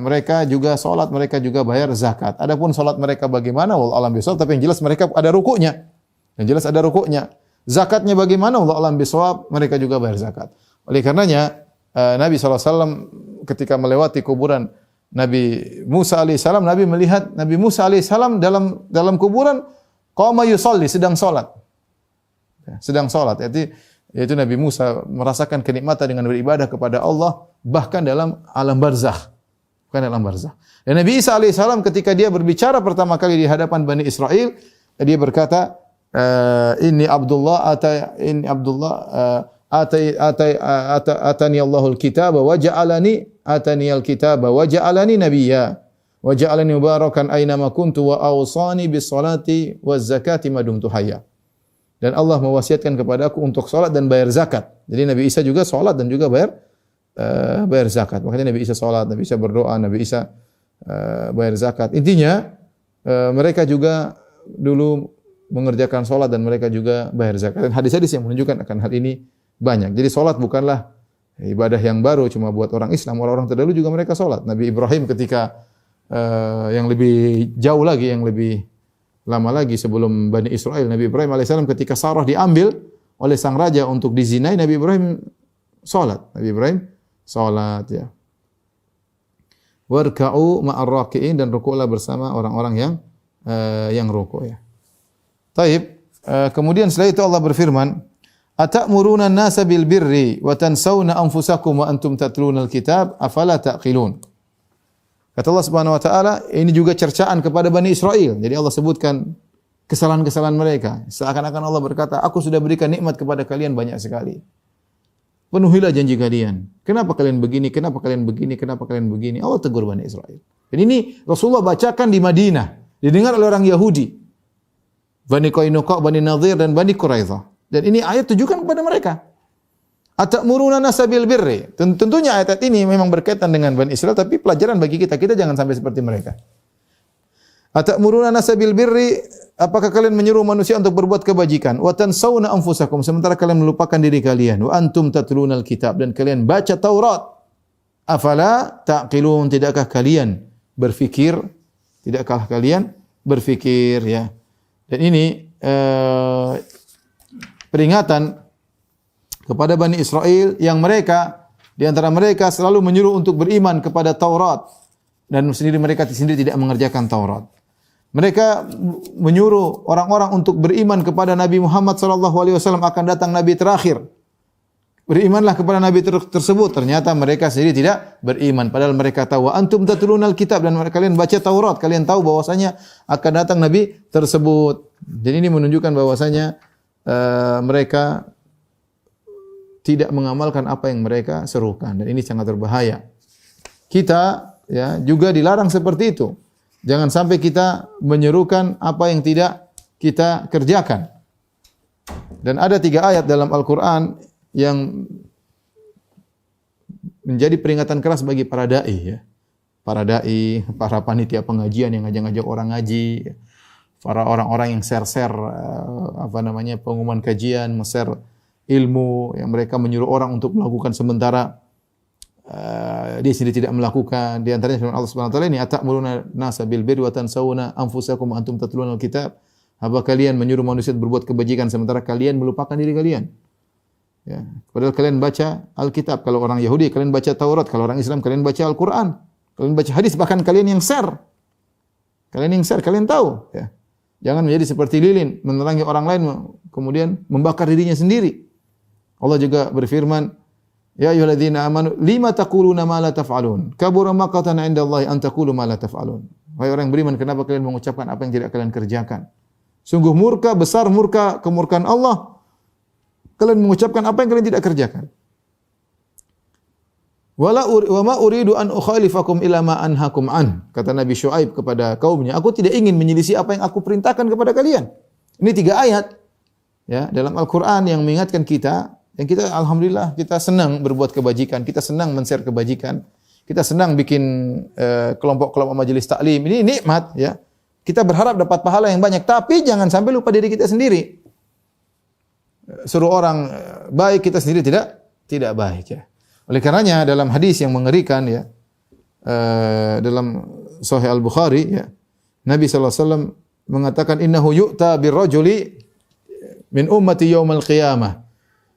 mereka juga salat, mereka juga bayar zakat. Adapun salat mereka bagaimana? Wallahu a'lam bishawab, tapi yang jelas mereka ada rukuknya. Yang jelas ada rukuknya. Zakatnya bagaimana? Allah alam bisawab, mereka juga bayar zakat. Oleh karenanya Nabi SAW ketika melewati kuburan Nabi Musa alaihissalam, Nabi melihat Nabi Musa alaihissalam dalam kuburan qama yusalli, sedang salat. Sedang salat. Yaitu Nabi Musa merasakan kenikmatan dengan beribadah kepada Allah bahkan dalam alam barzakh. Bukan dalam barzakh. Dan Nabi Isa alaihissalam ketika dia berbicara pertama kali di hadapan Bani Israel, dia berkata, Inni Abdullah atani Allahul kitaba wa ja'alani nabiyya wa ja'alani mubarakan aina ma kuntu wa awsani bis salati waz zakati ma dumtu hayya. Dan Allah mewasiatkan kepadaku untuk salat dan bayar zakat. Jadi Nabi Isa juga salat dan juga bayar zakat. Makanya Nabi Isa salat, Nabi Isa berdoa, Nabi Isa bayar zakat. Intinya mereka juga dulu mengerjakan salat dan mereka juga bayar zakat. Dan hadis-hadis yang menunjukkan akan hal ini banyak. Jadi salat bukanlah ibadah yang baru cuma buat orang Islam. Orang-orang terdahulu juga mereka salat. Nabi Ibrahim ketika yang lebih jauh lagi, yang lebih lama lagi sebelum Bani Israel, Nabi Ibrahim alaihissalam ketika Sarah diambil oleh sang raja untuk dizinai, Nabi Ibrahim salat. Nabi Ibrahim salat, ya. Warka'u ma'ar raki'in, dan rukuklah bersama orang-orang yang rukuk, ya. Taib. Kemudian setelah itu Allah berfirman, "Atamuruna an-nasa bil birri wa tansawna anfusakum wa antum tatluna al-kitab afala taqilun." Kata Allah Subhanahu wa taala, ini juga cercaan kepada Bani Israel. Jadi Allah sebutkan kesalahan-kesalahan mereka. Seakan-akan Allah berkata, "Aku sudah berikan nikmat kepada kalian banyak sekali. Penuhilah janji kalian. Kenapa kalian begini? Kenapa kalian begini? Kenapa kalian begini?" Allah tegur Bani Israel. Dan ini Rasulullah bacakan di Madinah, didengar oleh orang Yahudi. Bani Qainuqa, Bani Nadhir dan Bani Quraidah. Dan ini ayat tujukan kepada mereka. Atamuruna nasabil birri. Tentunya ayat ini memang berkaitan dengan Bani Israel, tapi pelajaran bagi kita. Kita jangan sampai seperti mereka. Atamuruna nasabil birri, apakah kalian menyuruh manusia untuk berbuat kebajikan? Wa tansawna anfusakum, sementara kalian melupakan diri kalian. Wa antum tatlunal kitab, dan kalian baca Taurat. Afala taqilun, tidakkah kalian berfikir? Tidakkah kalian berfikir, ya? Dan ini peringatan kepada Bani Israel yang mereka di antara mereka selalu menyuruh untuk beriman kepada Taurat dan mereka sendiri tidak mengerjakan Taurat. Mereka menyuruh orang-orang untuk beriman kepada Nabi Muhammad SAW akan datang Nabi terakhir. Berimanlah kepada Nabi tersebut. Ternyata mereka sendiri tidak beriman. Padahal mereka tahu, antum tatlunal kitab, dan kalian baca Taurat. Kalian tahu bahwasanya akan datang Nabi tersebut. Jadi ini menunjukkan bahwasanya mereka tidak mengamalkan apa yang mereka serukan, dan ini sangat berbahaya. Kita, ya, juga dilarang seperti itu. Jangan sampai kita menyerukan apa yang tidak kita kerjakan. Dan ada 3 ayat dalam Al-Quran yang menjadi peringatan keras bagi para dai, ya. Para dai, para panitia pengajian yang ngajak-ngajak orang ngaji, para orang-orang yang share-share pengumuman kajian, share ilmu yang mereka menyuruh orang untuk melakukan sementara dia sendiri tidak melakukan. Di antaranya firman Allah Subhanahu wa taala ini, atamuruna nasa bil birri wa tansawna anfusakum antum tatluna al-kitab. Apa kalian menyuruh manusia berbuat kebajikan sementara kalian melupakan diri kalian? Ya, padahal kalian baca Alkitab. Kalau orang Yahudi kalian baca Taurat, kalau orang Islam kalian baca Al-Qur'an. Kalian baca hadis, bahkan kalian yang share. Kalian tahu, ya. Jangan menjadi seperti lilin menerangi orang lain kemudian membakar dirinya sendiri. Allah juga berfirman, "Ya ayyuhalladzina amanu lima taquluna ma la taf'alun? Kabura maqatan 'indallahi an taqulu ma la taf'alun." Wahai orang yang beriman, kenapa kalian mengucapkan apa yang tidak kalian kerjakan? Sungguh besar kemurkaan Allah. Kalian mengucapkan apa yang kalian tidak kerjakan. Wa ma uridu an ukhalifakum ila ma anhakum an. Kata Nabi Syuaib kepada kaumnya, aku tidak ingin menyelisih apa yang aku perintahkan kepada kalian. Ini 3 ayat, ya, dalam Al-Qur'an yang mengingatkan kita, yang kita alhamdulillah kita senang berbuat kebajikan, kita senang men-share kebajikan, kita senang bikin kelompok-kelompok majelis taklim. Ini nikmat, ya. Kita berharap dapat pahala yang banyak, tapi jangan sampai lupa diri kita sendiri. Suruh orang baik, kita sendiri tidak baik, ya. Oleh karenanya dalam hadis yang mengerikan, ya, dalam Sahih Al-Bukhari, ya, Nabi sallallahu alaihi wasallam mengatakan, innahu yu'ta birrajuli min ummati yaumal qiyamah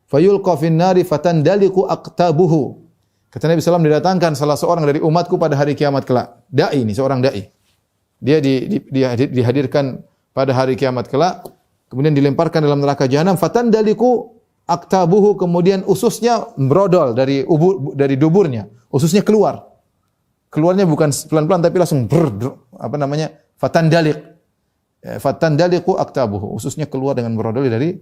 fayulqa fin nari fatandaliqu aqtabuhu. Kata Nabi SAW, didatangkan salah seorang dari umatku pada hari kiamat kelak. Dai ini, seorang dai. Dia dihadirkan pada hari kiamat kelak, kemudian dilemparkan dalam neraka jahanam, fatandaliqu aqtabuhu, kemudian ususnya brodol dari duburnya. Ususnya keluar. Keluarnya bukan pelan-pelan tapi langsung fatandaliq. Fatandaliqu aqtabuhu. Ususnya keluar dengan brodol dari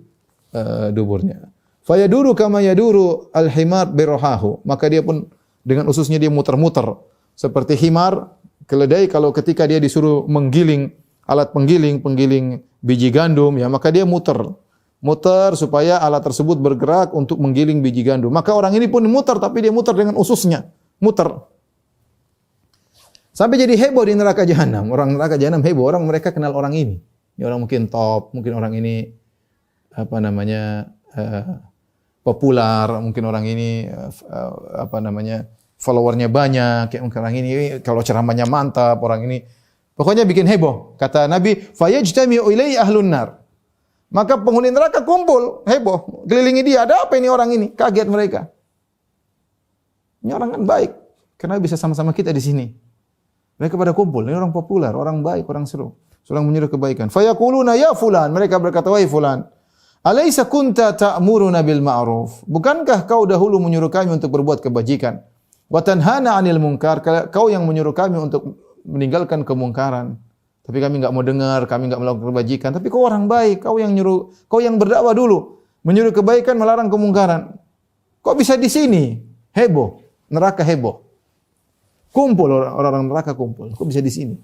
duburnya. Fayaduru kama yaduru al-himar birohahu. Maka dia pun dengan ususnya dia muter-muter seperti himar, keledai kalau ketika dia disuruh menggiling alat penggiling biji gandum, ya maka dia muter supaya alat tersebut bergerak untuk menggiling biji gandum. Maka orang ini pun muter, tapi dia muter dengan ususnya, muter. Sampai jadi heboh di neraka jahanam. Orang neraka jahanam heboh, orang mereka kenal orang ini. Ini orang mungkin top, mungkin orang ini populer, mungkin orang ini followernya banyak, kayak mungkin orang ini kalau ceramahnya mantap, orang ini pokoknya bikin heboh. Kata Nabi, fayajtami'u ilaihi ahlun nar. Maka penghuni neraka kumpul, heboh, kelilingi dia. Ada apa ini orang ini? Kaget mereka. Ini orang kan baik, karena bisa sama-sama kita di sini. Mereka pada kumpul, ini orang populer, orang baik, orang seru, sedang menyuruh kebaikan. Fayaquluna ya fulan, mereka berkata, wahai fulan, alaysa kunta ta'muruna bil ma'ruf? Bukankah kau dahulu menyuruh kami untuk berbuat kebajikan? Wa tanhana 'anil munkar? Kau yang menyuruh kami untuk meninggalkan kemungkaran. Tapi kami enggak mau dengar, kami enggak melakukan kebajikan. Tapi kau orang baik, kau yang berdakwah dulu, menyuruh kebaikan, melarang kemungkaran. Kok bisa di sini? Heboh, neraka heboh. Kumpul orang-orang neraka kumpul. Kok bisa di sini?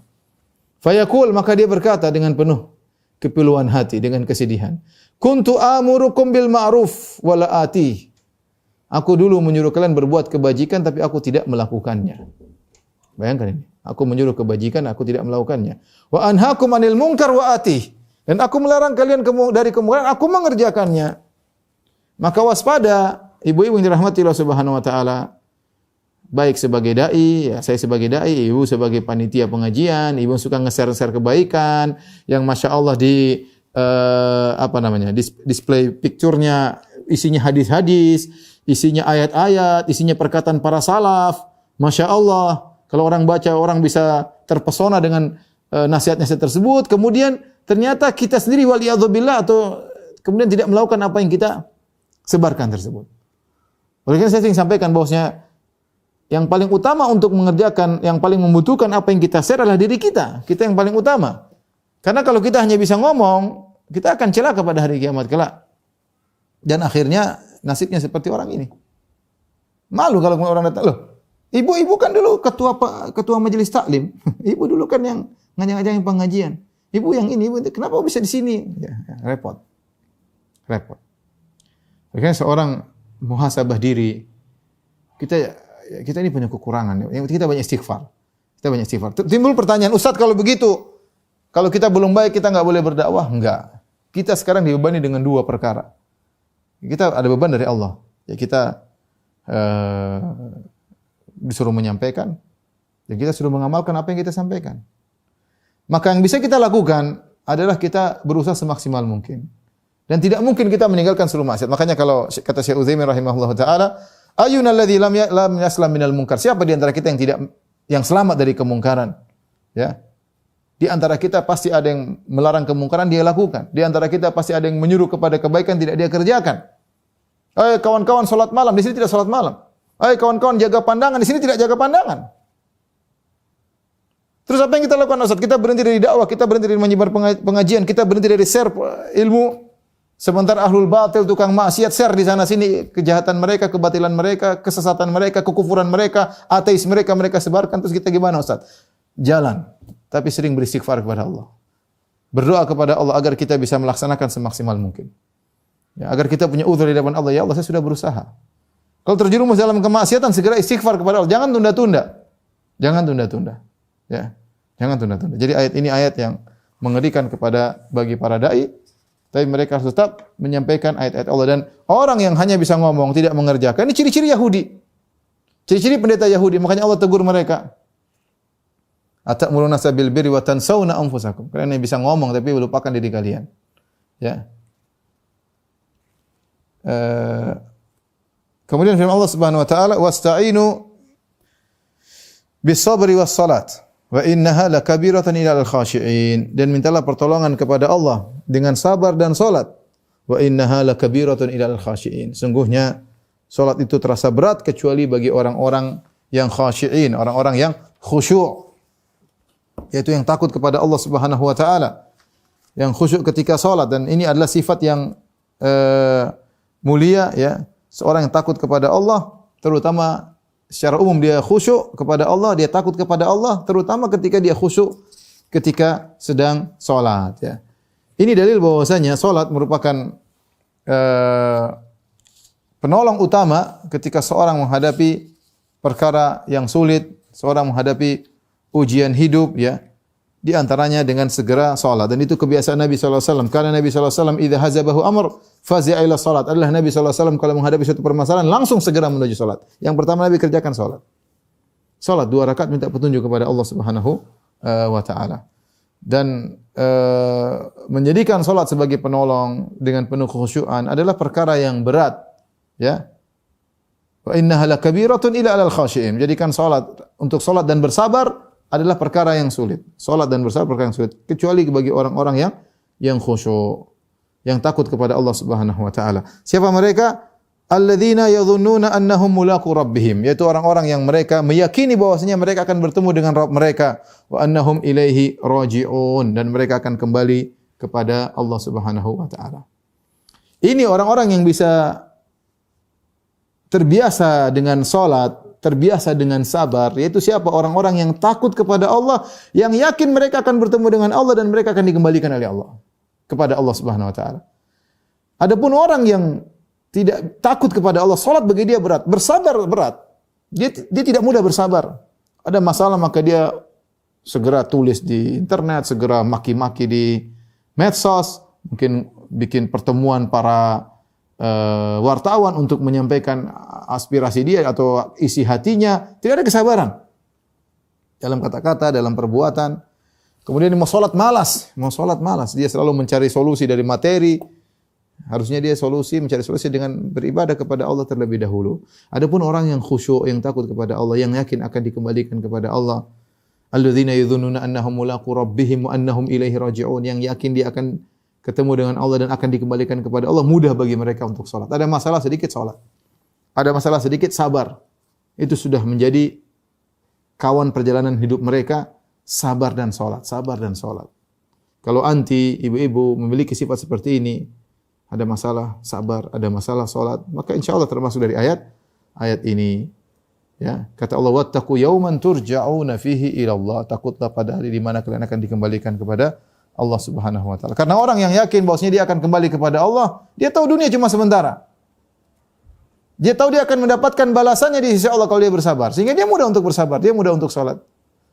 Fayaqul, maka dia berkata dengan penuh kepiluan hati, dengan kesedihan. Kuntu amurukum bil ma'ruf wala ati. Aku dulu menyuruh kalian berbuat kebajikan tapi aku tidak melakukannya. Bayangkan ini. Aku menyuruh kebajikan, aku tidak melakukannya. Wa anhaakum 'anil munkar wa ati. Dan aku melarang kalian dari kemungkaran, aku mengerjakannya. Maka waspada, ibu-ibu yang dirahmati Allah Subhanahu wa taala. Baik sebagai dai, ya saya sebagai dai, ibu sebagai panitia pengajian, ibu suka nge-share kebaikan yang Masya Allah di display picture-nya isinya hadis-hadis, isinya ayat-ayat, isinya perkataan para salaf. Masya Allah, kalau orang baca orang bisa terpesona dengan nasihat-nasihat tersebut. Kemudian ternyata kita sendiri waliyadzubillah atau kemudian tidak melakukan apa yang kita sebarkan tersebut. Oleh karena saya sering sampaikan bahwasanya yang paling utama untuk mengerjakan, yang paling membutuhkan apa yang kita share adalah diri kita. Kita yang paling utama. Karena kalau kita hanya bisa ngomong, kita akan celaka pada hari kiamat kelak. Dan akhirnya nasibnya seperti orang ini. Malu kalau orang datang, loh, ibu-ibu kan dulu ketua majelis taklim. Ibu dulu kan yang ngajak-ngajakin pengajian. Ibu yang ini, kenapa bisa di sini? Ya, repot. Karena seorang muhasabah diri, kita ini punya kekurangan. Yang kita banyak istighfar. Timbul pertanyaan, Ustaz kalau begitu, kalau kita belum baik kita enggak boleh berdakwah? Enggak. Kita sekarang dibebani dengan dua perkara. Kita ada beban dari Allah. Ya kita disuruh menyampaikan dan kita suruh mengamalkan apa yang kita sampaikan. Maka yang bisa kita lakukan adalah kita berusaha semaksimal mungkin. Dan tidak mungkin kita meninggalkan seluruh maksiat. Makanya kalau kata Syekh Utsaimin rahimahullahu taala, ayyuna alladzi lam yaslam minal munkar? Siapa di antara kita yang selamat dari kemungkaran? Ya. Di antara kita pasti ada yang melarang kemungkaran, dia lakukan. Di antara kita pasti ada yang menyuruh kepada kebaikan, tidak dia kerjakan. Ayo kawan-kawan salat malam, di sini tidak salat malam. Ayo kawan-kawan jaga pandangan, di sini tidak jaga pandangan. Terus apa yang kita lakukan Ustaz? Kita berhenti dari dakwah, kita berhenti dari menyebar pengajian, kita berhenti dari share ilmu. Sementara ahlul batil, tukang maksiat, share di sana sini kejahatan mereka, kebatilan mereka, kesesatan mereka, kekufuran mereka, ateis mereka sebarkan. Terus kita gimana Ustaz? Jalan, tapi sering beristighfar kepada Allah. Berdoa kepada Allah agar kita bisa melaksanakan semaksimal mungkin. Ya, agar kita punya uzur di hadapan Allah. Ya Allah, saya sudah berusaha. Kalau terjerumus dalam kemaksiatan, segera istighfar kepada Allah. Jangan tunda-tunda. Ya, jangan tunda-tunda. Jadi ayat ini ayat yang mengerikan bagi para dai. Tapi mereka harus tetap menyampaikan ayat-ayat Allah. Dan orang yang hanya bisa ngomong, tidak mengerjakan, ini ciri-ciri Yahudi. Ciri-ciri pendeta Yahudi. Makanya Allah tegur mereka. Atamuruna bil birri wa tansawna anfusakum. Kalian yang bisa ngomong tapi melupakan diri kalian. Ya. Kemudian firman Allah Subhanahu wa taala, "Wasta'inu bis-sabri was-salat wa innaha lakabiratun ilal khashi'in." Dan mintalah pertolongan kepada Allah dengan sabar dan salat. Wa innaha lakabiratun ilal khashi'in. Sungguhnya salat itu terasa berat kecuali bagi orang-orang yang khashi'in, orang-orang yang khusyuk. Yaitu yang takut kepada Allah Subhanahu wa taala. Yang khusyuk ketika salat, dan ini adalah sifat yang mulia ya. Seorang yang takut kepada Allah, terutama secara umum dia khusyuk kepada Allah, dia takut kepada Allah, terutama ketika dia khusyuk ketika sedang salat ya. Ini dalil bahwasanya salat merupakan penolong utama ketika seorang menghadapi perkara yang sulit, seorang menghadapi ujian hidup ya. Di antaranya dengan segera salat, dan itu kebiasaan Nabi sallallahu alaihi wasallam. Karena Nabi sallallahu alaihi wasallam idza hazabahu amr fazi'a ila salat. Adalah Nabi sallallahu alaihi wasallam kalau menghadapi suatu permasalahan langsung segera menuju salat. Yang pertama Nabi kerjakan salat. Salat 2 rakaat minta petunjuk kepada Allah Subhanahu wa taala. Dan menjadikan salat sebagai penolong dengan penuh kekhusyuan adalah perkara yang berat ya. Wa innaha lakabiratun ila alal khashi'in. Menjadikan salat untuk salat dan bersabar adalah perkara yang sulit. Salat dan bersabar perkara yang sulit, kecuali bagi orang-orang yang khusyuk, yang takut kepada Allah Subhanahu wa taala. Siapa mereka? Alladzina yadhunnuna annahum mulaqu rabbihim, yaitu orang-orang yang mereka meyakini bahwasanya mereka akan bertemu dengan Rabb mereka, wa annahum ilaihi raji'un, dan mereka akan kembali kepada Allah Subhanahu wa taala. Ini orang-orang yang bisa terbiasa dengan salat, terbiasa dengan sabar, yaitu siapa? Orang-orang yang takut kepada Allah, yang yakin mereka akan bertemu dengan Allah dan mereka akan dikembalikan oleh Allah kepada Allah Subhanahu wa taala. Adapun orang yang tidak takut kepada Allah, salat bagi dia berat, bersabar berat. Dia tidak mudah bersabar. Ada masalah maka dia segera tulis di internet, segera maki-maki di medsos, mungkin bikin pertemuan para wartawan untuk menyampaikan aspirasi dia atau isi hatinya. Tidak ada kesabaran dalam kata-kata, dalam perbuatan. Kemudian mau salat malas, dia selalu mencari solusi dari materi. Harusnya dia mencari solusi dengan beribadah kepada Allah terlebih dahulu. Adapun orang yang khusyuk, yang takut kepada Allah, yang yakin akan dikembalikan kepada Allah, alladzina yadhunnuna annahum mulaqu rabbihim wa annahum ilaihi raji'un, yang yakin dia akan ketemu dengan Allah dan akan dikembalikan kepada Allah, mudah bagi mereka untuk salat. Ada masalah sedikit salat. Ada masalah sedikit sabar. Itu sudah menjadi kawan perjalanan hidup mereka, sabar dan salat, sabar dan salat. Kalau anti ibu-ibu memiliki sifat seperti ini, ada masalah sabar, ada masalah salat, maka insyaallah termasuk dari ayat ini. Ya, kata Allah, wattaqu yawman turja'una fihi ila Allah. Takutlah pada hari di mana kalian akan dikembalikan kepada Allah Subhanahu wa taala. Karena orang yang yakin bahwasanya dia akan kembali kepada Allah, dia tahu dunia cuma sementara. Dia tahu dia akan mendapatkan balasannya di sisi Allah kalau dia bersabar. Sehingga dia mudah untuk bersabar, dia mudah untuk salat.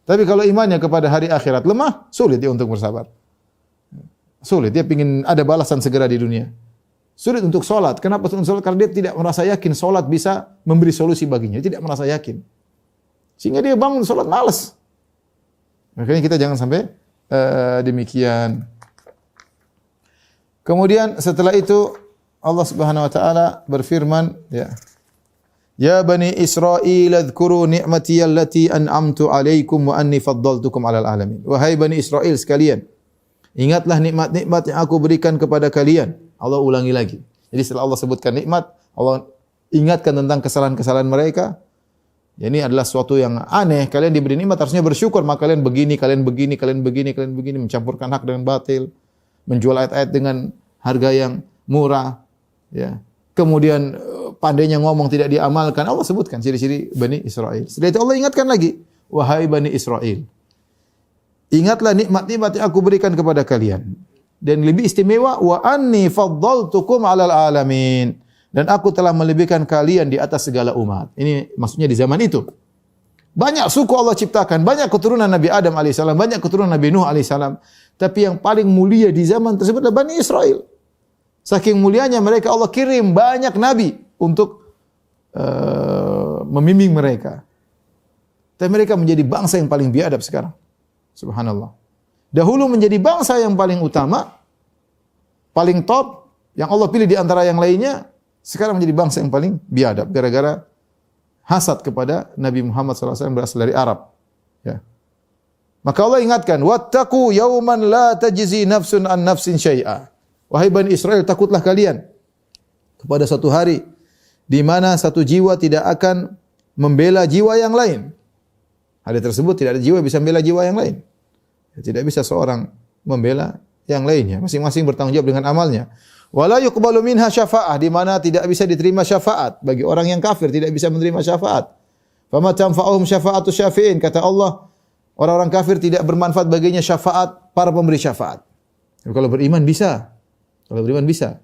Tapi kalau imannya kepada hari akhirat lemah, sulit dia untuk bersabar. Sulit, dia ingin ada balasan segera di dunia. Sulit untuk salat. Kenapa untuk salat? Karena dia tidak merasa yakin salat bisa memberi solusi baginya. Dia tidak merasa yakin. Sehingga dia bangun salat malas. Makanya kita jangan sampai demikian. Kemudian setelah itu Allah Subhanahu wa taala berfirman, ya. Ya bani Israil adhkuru ni'mati allati an'amtu 'alaikum wa anni faddaltukum 'alal alamin. Wahai bani Israil sekalian, ingatlah nikmat-nikmat yang aku berikan kepada kalian. Allah ulangi lagi. Jadi setelah Allah sebutkan nikmat, Allah ingatkan tentang kesalahan-kesalahan mereka. Ya, ini adalah suatu yang aneh. Kalian diberi nikmat harusnya bersyukur, maka kalian begini, mencampurkan hak dengan batil, menjual ayat-ayat dengan harga yang murah, ya. Kemudian pandainya ngomong tidak diamalkan. Allah sebutkan ciri-ciri Bani Israil. Setelah itu Allah ingatkan lagi, wahai Bani Israil, ingatlah nikmat-nikmat yang aku berikan kepada kalian. Dan lebih istimewa, wa anni faddaltukum 'alal alamin. Dan aku telah melebihkan kalian di atas segala umat. Ini maksudnya di zaman itu. Banyak suku Allah ciptakan, banyak keturunan Nabi Adam alaihissalam, banyak keturunan Nabi Nuh alaihissalam. Tapi yang paling mulia di zaman tersebut adalah Bani Israil. Saking mulianya mereka, Allah kirim banyak nabi untuk membimbing mereka. Tapi mereka menjadi bangsa yang paling biadab sekarang. Subhanallah. Dahulu menjadi bangsa yang paling utama, paling top, yang Allah pilih di antara yang lainnya. sekarang menjadi bangsa yang paling biadab gara-gara hasad kepada Nabi Muhammad SAW berasal dari Arab. Ya. Maka Allah ingatkan, wattaqu yauman la tajzi nafsun an nafsin syai'a. Wahai Bani Israel, takutlah kalian kepada suatu hari di mana satu jiwa tidak akan membela jiwa yang lain. Hari tersebut tidak ada jiwa bisa membela jiwa yang lain. Tidak bisa seorang membela yang lainnya. Masing-masing bertanggung jawab dengan amalnya. Wala yuqbalu minha syafa'ah, di mana tidak bisa diterima syafaat. Bagi orang yang kafir tidak bisa menerima syafaat. Fama tanfa'uhum syafa'atu syafi'in. Kata Allah, orang-orang kafir tidak bermanfaat baginya syafaat para pemberi syafaat. Kalau beriman bisa. Kalau beriman bisa.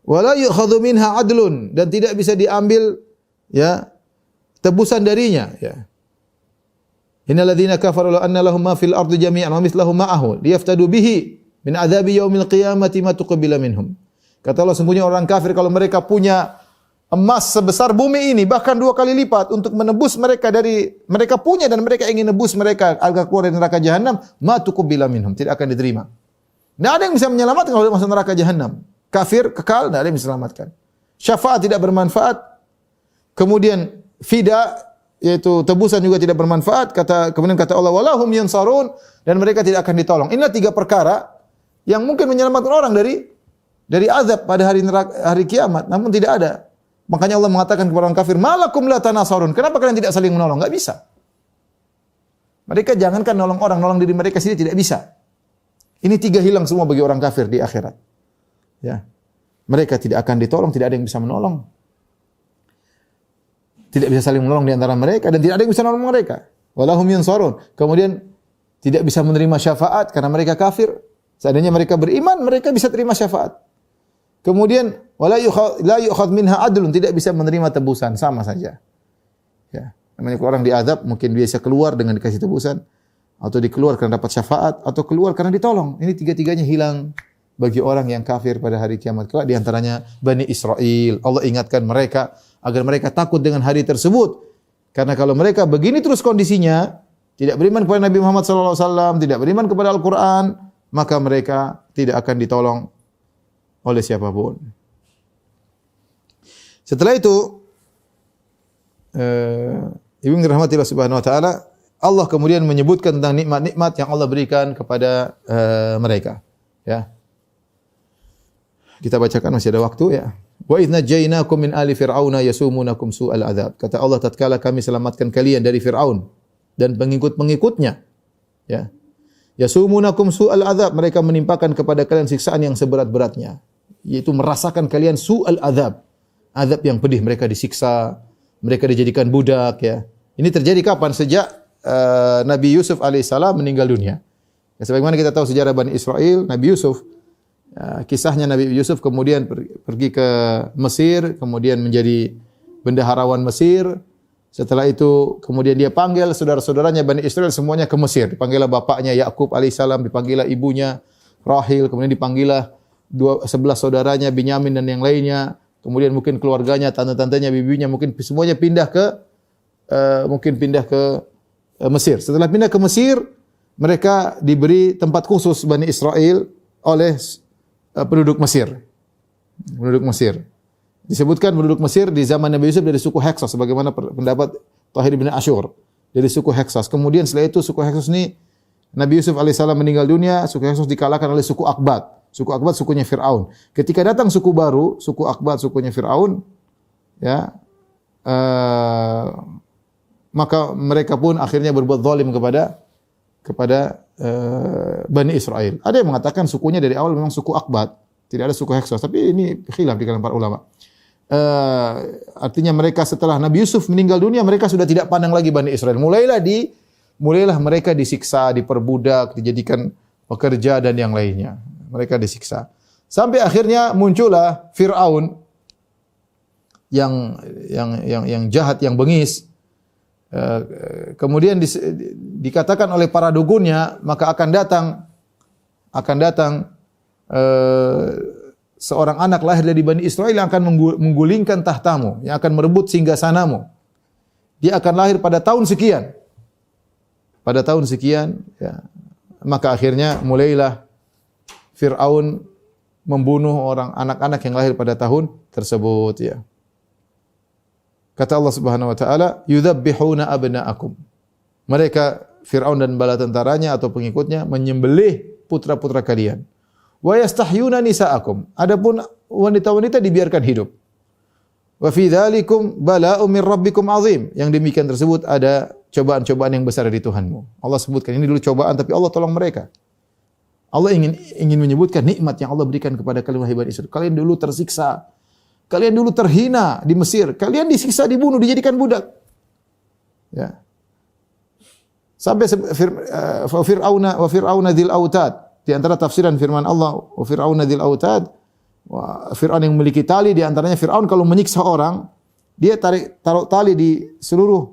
Wala yu'khadhu minha adlun, dan tidak bisa diambil ya tebusan darinya, ya. Innal ladzina kafaru la anna lahum ma fil ardi jami'an wa mithluhu ma'ahu liyaftadu bihi min adzabi yaumil qiyamati ma tuqbila minhum. Kata Allah, sungguhnya orang kafir kalau mereka punya emas sebesar bumi ini bahkan 2 kali lipat untuk menebus mereka dari mereka punya dan mereka ingin nebus mereka agar keluar dari neraka jahanam, ma tuqbila minhum, tidak akan diterima. Tidak ada yang bisa menyelamatkan kalau masuk neraka jahanam. Kafir kekal, tidak ada yang bisa selamatkan. Syafaat tidak bermanfaat. Kemudian fida, yaitu tebusan juga tidak bermanfaat. Kemudian kata Allah, walahum yansarun, dan mereka tidak akan ditolong. Inilah 3 perkara yang mungkin menyelamatkan orang dari azab pada hari kiamat, namun tidak ada. Makanya Allah mengatakan kepada orang kafir, malakum la tanasarun. Kenapa kalian tidak saling menolong? Enggak bisa. Mereka jangankan nolong orang, nolong diri mereka sendiri tidak bisa. Ini 3 hilang semua bagi orang kafir di akhirat. Ya. Mereka tidak akan ditolong, tidak ada yang bisa menolong. Tidak bisa saling menolong di antara mereka dan tidak ada yang bisa menolong mereka. Walahum yansarun. Kemudian tidak bisa menerima syafaat karena mereka kafir. Seandainya mereka beriman, mereka bisa terima syafaat. Kemudian la yu'khadh minha adlun, tidak bisa menerima tebusan, sama saja. Ya. Namanya orang diazab mungkin bisa keluar dengan dikasih tebusan, atau dikeluar karena dapat syafaat, atau keluar karena ditolong. Ini 3-tiganya hilang bagi orang yang kafir pada hari kiamat kelak, di antaranya Bani Israel. Allah ingatkan mereka agar mereka takut dengan hari tersebut. Karena kalau mereka begini terus kondisinya, tidak beriman kepada Nabi Muhammad SAW, tidak beriman kepada Al-Quran, maka mereka tidak akan ditolong oleh siapapun. Setelah itu, Ibu dirahmati Allah Subhanahu wa taala, Allah kemudian menyebutkan tentang nikmat-nikmat yang Allah berikan kepada mereka. Ya. Kita bacakan, masih ada waktu ya. Wa idz najainakum min ali fir'auna yasumunakum su'al adzab. Kata Allah, tatkala kami selamatkan kalian dari Firaun dan pengikut-pengikutnya, ya. Yasumunakum su'al adzab, mereka menimpakan kepada kalian siksaan yang seberat-beratnya, yaitu merasakan kalian su'al adzab. Azab yang pedih, mereka disiksa, mereka dijadikan budak, ya. Ini terjadi kapan? Sejak Nabi Yusuf alaihissalam meninggal dunia. Ya, sebagaimana kita tahu sejarah Bani Israel, Nabi Yusuf, kisahnya Nabi Yusuf kemudian pergi ke Mesir, kemudian menjadi bendaharawan Mesir. Setelah itu kemudian dia panggil saudara-saudaranya Bani Israel semuanya ke Mesir. Dipanggillah bapaknya Yakub alaihissalam, dipanggillah ibunya Rahil, kemudian dipanggillah 11 saudaranya Binyamin dan yang lainnya. Kemudian mungkin keluarganya, tante-tantenya, bibinya, mungkin semuanya pindah ke Mesir. Setelah pindah ke Mesir, mereka diberi tempat khusus Bani Israel oleh penduduk Mesir. Penduduk Mesir. Disebutkan penduduk Mesir di zaman Nabi Yusuf dari suku Heksos, sebagaimana pendapat Tahir bin Asyur, dari suku Heksos. Kemudian setelah itu suku Heksos ini, Nabi Yusuf alaihissalam meninggal dunia, suku Heksos dikalahkan oleh suku Akbat. Suku Akbat sukunya Fir'aun. Ketika datang suku baru, suku Akbat sukunya Fir'aun, ya, maka mereka pun akhirnya berbuat zalim kepada Bani Israel. Ada yang mengatakan sukunya dari awal memang suku Akbat, tidak ada suku Heksos, tapi ini khilaf di kalangan para ulama. Artinya mereka setelah Nabi Yusuf meninggal dunia, mereka sudah tidak pandang lagi Bani Israel. Mulailah mereka disiksa, diperbudak, dijadikan pekerja dan yang lainnya. Mereka disiksa. Sampai akhirnya muncullah Fir'aun yang jahat, yang bengis. Kemudian dikatakan oleh para dugunnya, maka akan datang seorang anak lahir dari Bani Israel yang akan menggulingkan tahtamu, yang akan merebut singgasanamu. Dia akan lahir pada tahun sekian. Pada tahun sekian, ya. Maka akhirnya mulailah Fir'aun membunuh orang anak-anak yang lahir pada tahun tersebut ya. Kata Allah Subhanahu wa taala, "Yudzabbihuna abna'akum." Mereka Firaun dan bala tentaranya atau pengikutnya menyembelih putra-putra kalian. Wa yastahyuna nisa'akum. Adapun wanita-wanita dibiarkan hidup. Wa fi dzalikum bala'un min rabbikum 'azim. Yang demikian tersebut ada cobaan-cobaan yang besar dari Tuhanmu. Allah sebutkan ini dulu cobaan tapi Allah tolong mereka. Allah ingin menyebutkan nikmat yang Allah berikan kepada kalian wahai Bani Israil. Kalian dulu tersiksa. Kalian dulu terhina di Mesir. Kalian disiksa, dibunuh, dijadikan budak. Ya. Sampai wa fir'auna dzil autad. Di antara tafsiran firman Allah, wa fir'auna dzil autad, Fir'aun yang memiliki tali, di antaranya Fir'aun kalau menyiksa orang, dia taruh tali di seluruh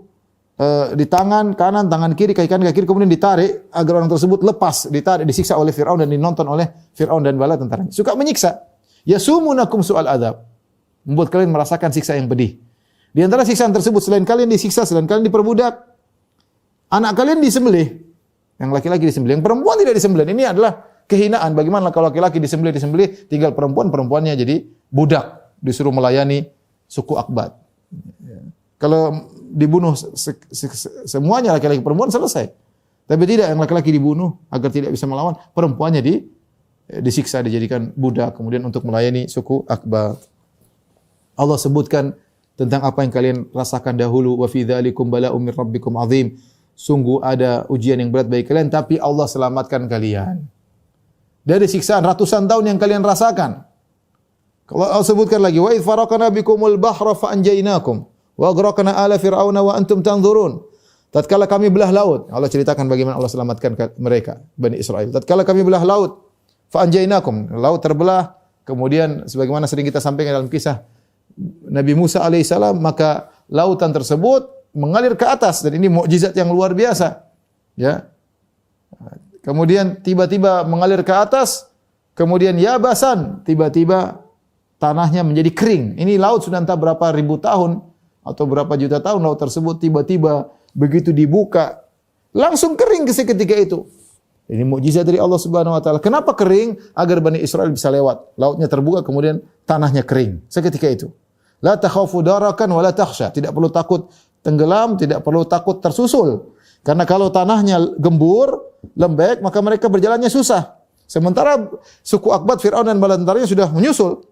di tangan kanan, tangan kiri, kaki kanan, kaki kiri, kemudian ditarik agar orang tersebut lepas, ditarik, disiksa oleh Fir'aun dan dinonton oleh Fir'aun dan bala tentaranya. Suka menyiksa. Yasumunakum su'al adzab. Membuat kalian merasakan siksa yang pedih. Di antara siksaan tersebut, selain kalian disiksa, selain kalian diperbudak, anak kalian disembelih. Yang laki-laki disembelih, yang perempuan tidak disembelih. Ini adalah kehinaan. Bagaimana kalau laki-laki disembelih, tinggal perempuannya jadi budak, disuruh melayani suku Akbat. Kalau dibunuh semuanya laki-laki perempuan selesai. Tapi tidak, yang laki-laki dibunuh agar tidak bisa melawan, perempuannya disiksa, dijadikan budak kemudian untuk melayani suku Akbat. Allah sebutkan tentang apa yang kalian rasakan dahulu, wa fi dzalikum bala'un min rabbikum 'azim. Sungguh ada ujian yang berat bagi kalian, tapi Allah selamatkan kalian dari siksaan ratusan tahun yang kalian rasakan. Kalau Allah sebutkan lagi, wa idh faraqna bikumul bahra fa anjaynakum wa aghraqna ala fir'auna wa antum tanzurun. Tatkala kami belah laut, Allah ceritakan bagaimana Allah selamatkan mereka, Bani Israel. Tatkala kami belah laut, fa anjaynakum, laut terbelah, kemudian sebagaimana sering kita sampaikan dalam kisah Nabi Musa alaihissalam, maka lautan tersebut mengalir ke atas dan ini mukjizat yang luar biasa. Ya. Kemudian tiba-tiba mengalir ke atas, kemudian yabasan, tiba-tiba tanahnya menjadi kering. Ini laut sudah entah berapa ribu tahun atau berapa juta tahun laut tersebut tiba-tiba begitu dibuka langsung kering seketika itu. Ini mukjizat dari Allah Subhanahu wa taala. Kenapa kering? Agar Bani Israel bisa lewat. Lautnya terbuka kemudian tanahnya kering seketika itu. La takhafu darakan wa la takhsha. Tidak perlu takut tenggelam, tidak perlu takut tersusul. Karena kalau tanahnya gembur, lembek, maka mereka berjalannya susah. Sementara suku Akbat, Fir'aun dan bala tentaranya sudah menyusul.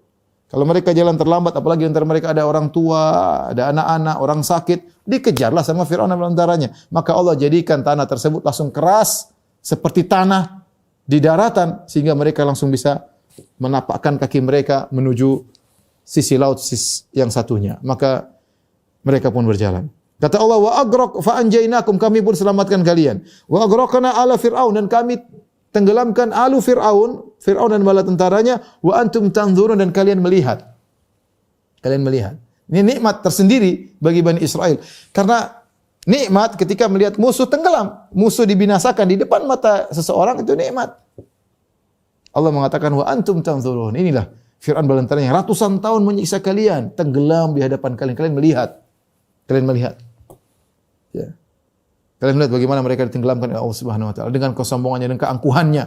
Kalau mereka jalan terlambat, apalagi antara mereka ada orang tua, ada anak-anak, orang sakit, dikejarlah sama Fir'aun dan bala tentaranya. Maka Allah jadikan tanah tersebut langsung keras seperti tanah di daratan sehingga mereka langsung bisa menapakkan kaki mereka menuju sisi laut yang satunya. Maka mereka pun berjalan. Kata Allah, wa agraq fa anjaynakum, kami pun selamatkan kalian. Wa agraqna ala fir'aun, dan kami tenggelamkan alu Fir'aun dan bala tentaranya, wa antum tanzurun, dan kalian melihat. Kalian melihat. Ini nikmat tersendiri bagi Bani Israel. Karena nikmat ketika melihat musuh tenggelam, musuh dibinasakan di depan mata seseorang, itu nikmat. Allah mengatakan wa antum tanzurun. Inilah Fir'aun bala tentaranya yang ratusan tahun menyiksa kalian, tenggelam di hadapan kalian. Kalian melihat. Kalian melihat. Ya. Kalian melihat bagaimana mereka ditenggelamkan oleh Allah Subhanahu wa taala dengan kesombongannya dan keangkuhannya.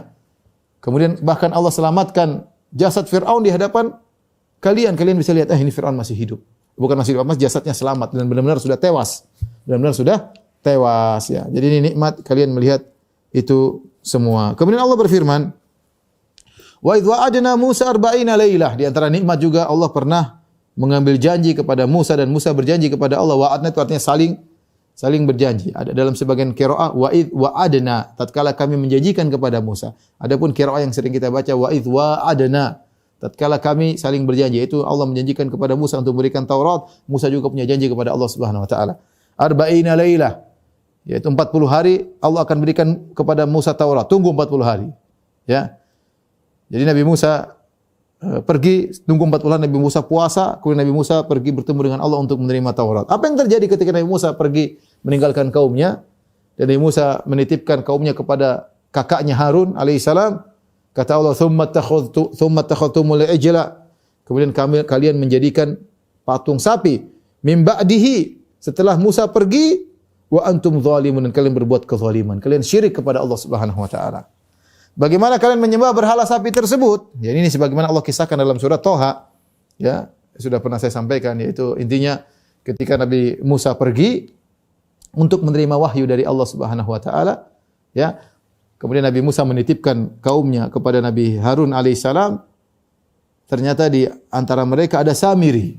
Kemudian bahkan Allah selamatkan jasad Fir'aun di hadapan kalian. Kalian bisa lihat, ini Fir'aun masih hidup. Bukan masih hidup, mas jasadnya selamat dan benar-benar sudah tewas. Benar-benar sudah tewas ya. Jadi ini nikmat kalian melihat itu semua. Kemudian Allah berfirman, wa idh wa'adna Musa 40 lailah. Di antara nikmat juga Allah pernah mengambil janji kepada Musa dan Musa berjanji kepada Allah. Wa'adna itu artinya saling berjanji. Ada dalam sebagian qiraah wa idh wa'adna, tatkala kami menjanjikan kepada Musa. Adapun qiraah yang sering kita baca wa idh wa'adna, tatkala kami saling berjanji, itu Allah menjanjikan kepada Musa untuk memberikan Taurat. Musa juga punya janji kepada Allah Subhanahu wa taala. 40 lailah, yaitu 40 hari Allah akan berikan kepada Musa Taurat. Tunggu 40 hari. Ya. Jadi Nabi Musa pergi, tunggu 40 hari Nabi Musa puasa, kemudian Nabi Musa pergi bertemu dengan Allah untuk menerima Taurat. Apa yang terjadi ketika Nabi Musa pergi meninggalkan kaumnya dan Nabi Musa menitipkan kaumnya kepada kakaknya Harun alaihissalam? Kata Allah, thumma takhadhtumul ijla. Kemudian kalian menjadikan patung sapi min ba'dihi, setelah Musa pergi, wa antum zalimun, dan kalian berbuat kezaliman. Kalian syirik kepada Allah Subhanahu wa taala. bagaimana kalian menyembah berhala sapi tersebut? Ya, ini sebagaimana Allah kisahkan dalam surat Toha. Ya, sudah pernah saya sampaikan, yaitu intinya ketika Nabi Musa pergi untuk menerima wahyu dari Allah Subhanahu wa taala, ya. Kemudian Nabi Musa menitipkan kaumnya kepada Nabi Harun alaihissalam. Ternyata di antara mereka ada Samiri.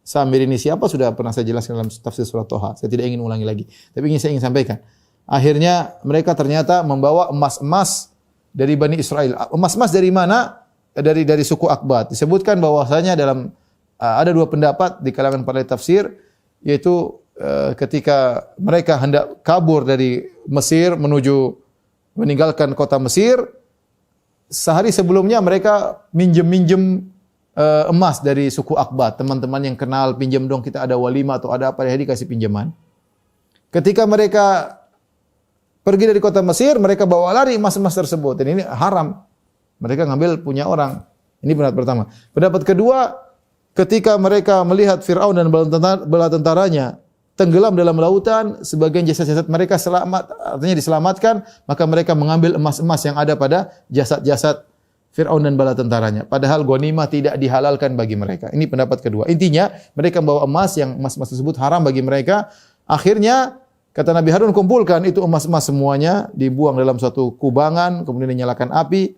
Samiri ini siapa sudah pernah saya jelaskan dalam tafsir surat Toha. Saya tidak ingin ulangi lagi. Tapi saya ingin sampaikan. Akhirnya mereka ternyata membawa emas-emas dari Bani Israel. Emas-emas dari mana? Dari suku Akbat. Disebutkan bahwasanya dalam ada dua pendapat di kalangan para tafsir, yaitu ketika mereka hendak kabur dari Mesir menuju meninggalkan kota Mesir, sehari sebelumnya mereka minjem emas dari suku Akbat. Teman-teman yang kenal, pinjam dong, kita ada walimah atau ada apa, jadi kasih pinjaman. Ketika mereka pergi dari kota Mesir, mereka bawa lari emas-emas tersebut. Dan ini haram. Mereka ngambil punya orang. Ini pendapat pertama. Pendapat kedua, ketika mereka melihat Fir'aun dan bala tentaranya tenggelam dalam lautan, sebagian jasad-jasad mereka selamat, artinya diselamatkan, maka mereka mengambil emas-emas yang ada pada jasad-jasad Fir'aun dan bala tentaranya. Padahal ghanimah tidak dihalalkan bagi mereka. Ini pendapat kedua. Intinya, mereka membawa emas yang emas-emas tersebut haram bagi mereka. Akhirnya, kata Nabi Harun, kumpulkan itu emas-emas semuanya, dibuang dalam suatu kubangan, kemudian dinyalakan api.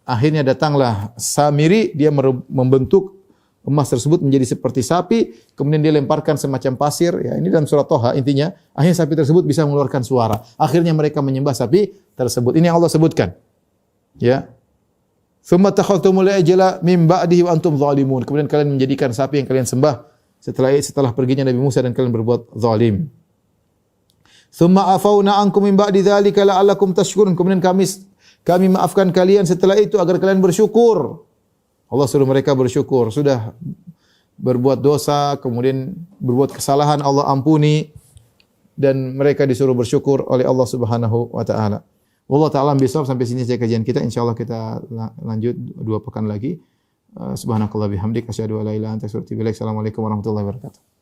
Akhirnya datanglah Samiri, dia membentuk emas tersebut menjadi seperti sapi, kemudian dia lemparkan semacam pasir. Ya, ini dalam surat Toha intinya. Akhirnya sapi tersebut bisa mengeluarkan suara. Akhirnya mereka menyembah sapi tersebut. Ini yang Allah sebutkan. Ya. Tsumma takhadtumul ajla min ba'dihi wa antum zalimun. Kemudian kalian menjadikan sapi yang kalian sembah setelah perginya Nabi Musa dan kalian berbuat zalim. Tsumma afauna ankum min ba'di dzalika la'allakum tashkurun. Kemudian kami maafkan kalian setelah itu agar kalian bersyukur. Allah suruh mereka bersyukur. Sudah berbuat dosa, kemudian berbuat kesalahan, Allah ampuni. Dan mereka disuruh bersyukur oleh Allah Subhanahu wa ta'ala. Wallahu ta'ala bisawab. Sampai sini saja kajian kita. InsyaAllah kita lanjut 2 pekan lagi. Subhanakallah bihamdik. Asyhadu an la ilaha illa anta astaghfiruka wa atubu ilaik. Assalamualaikum warahmatullahi wabarakatuh.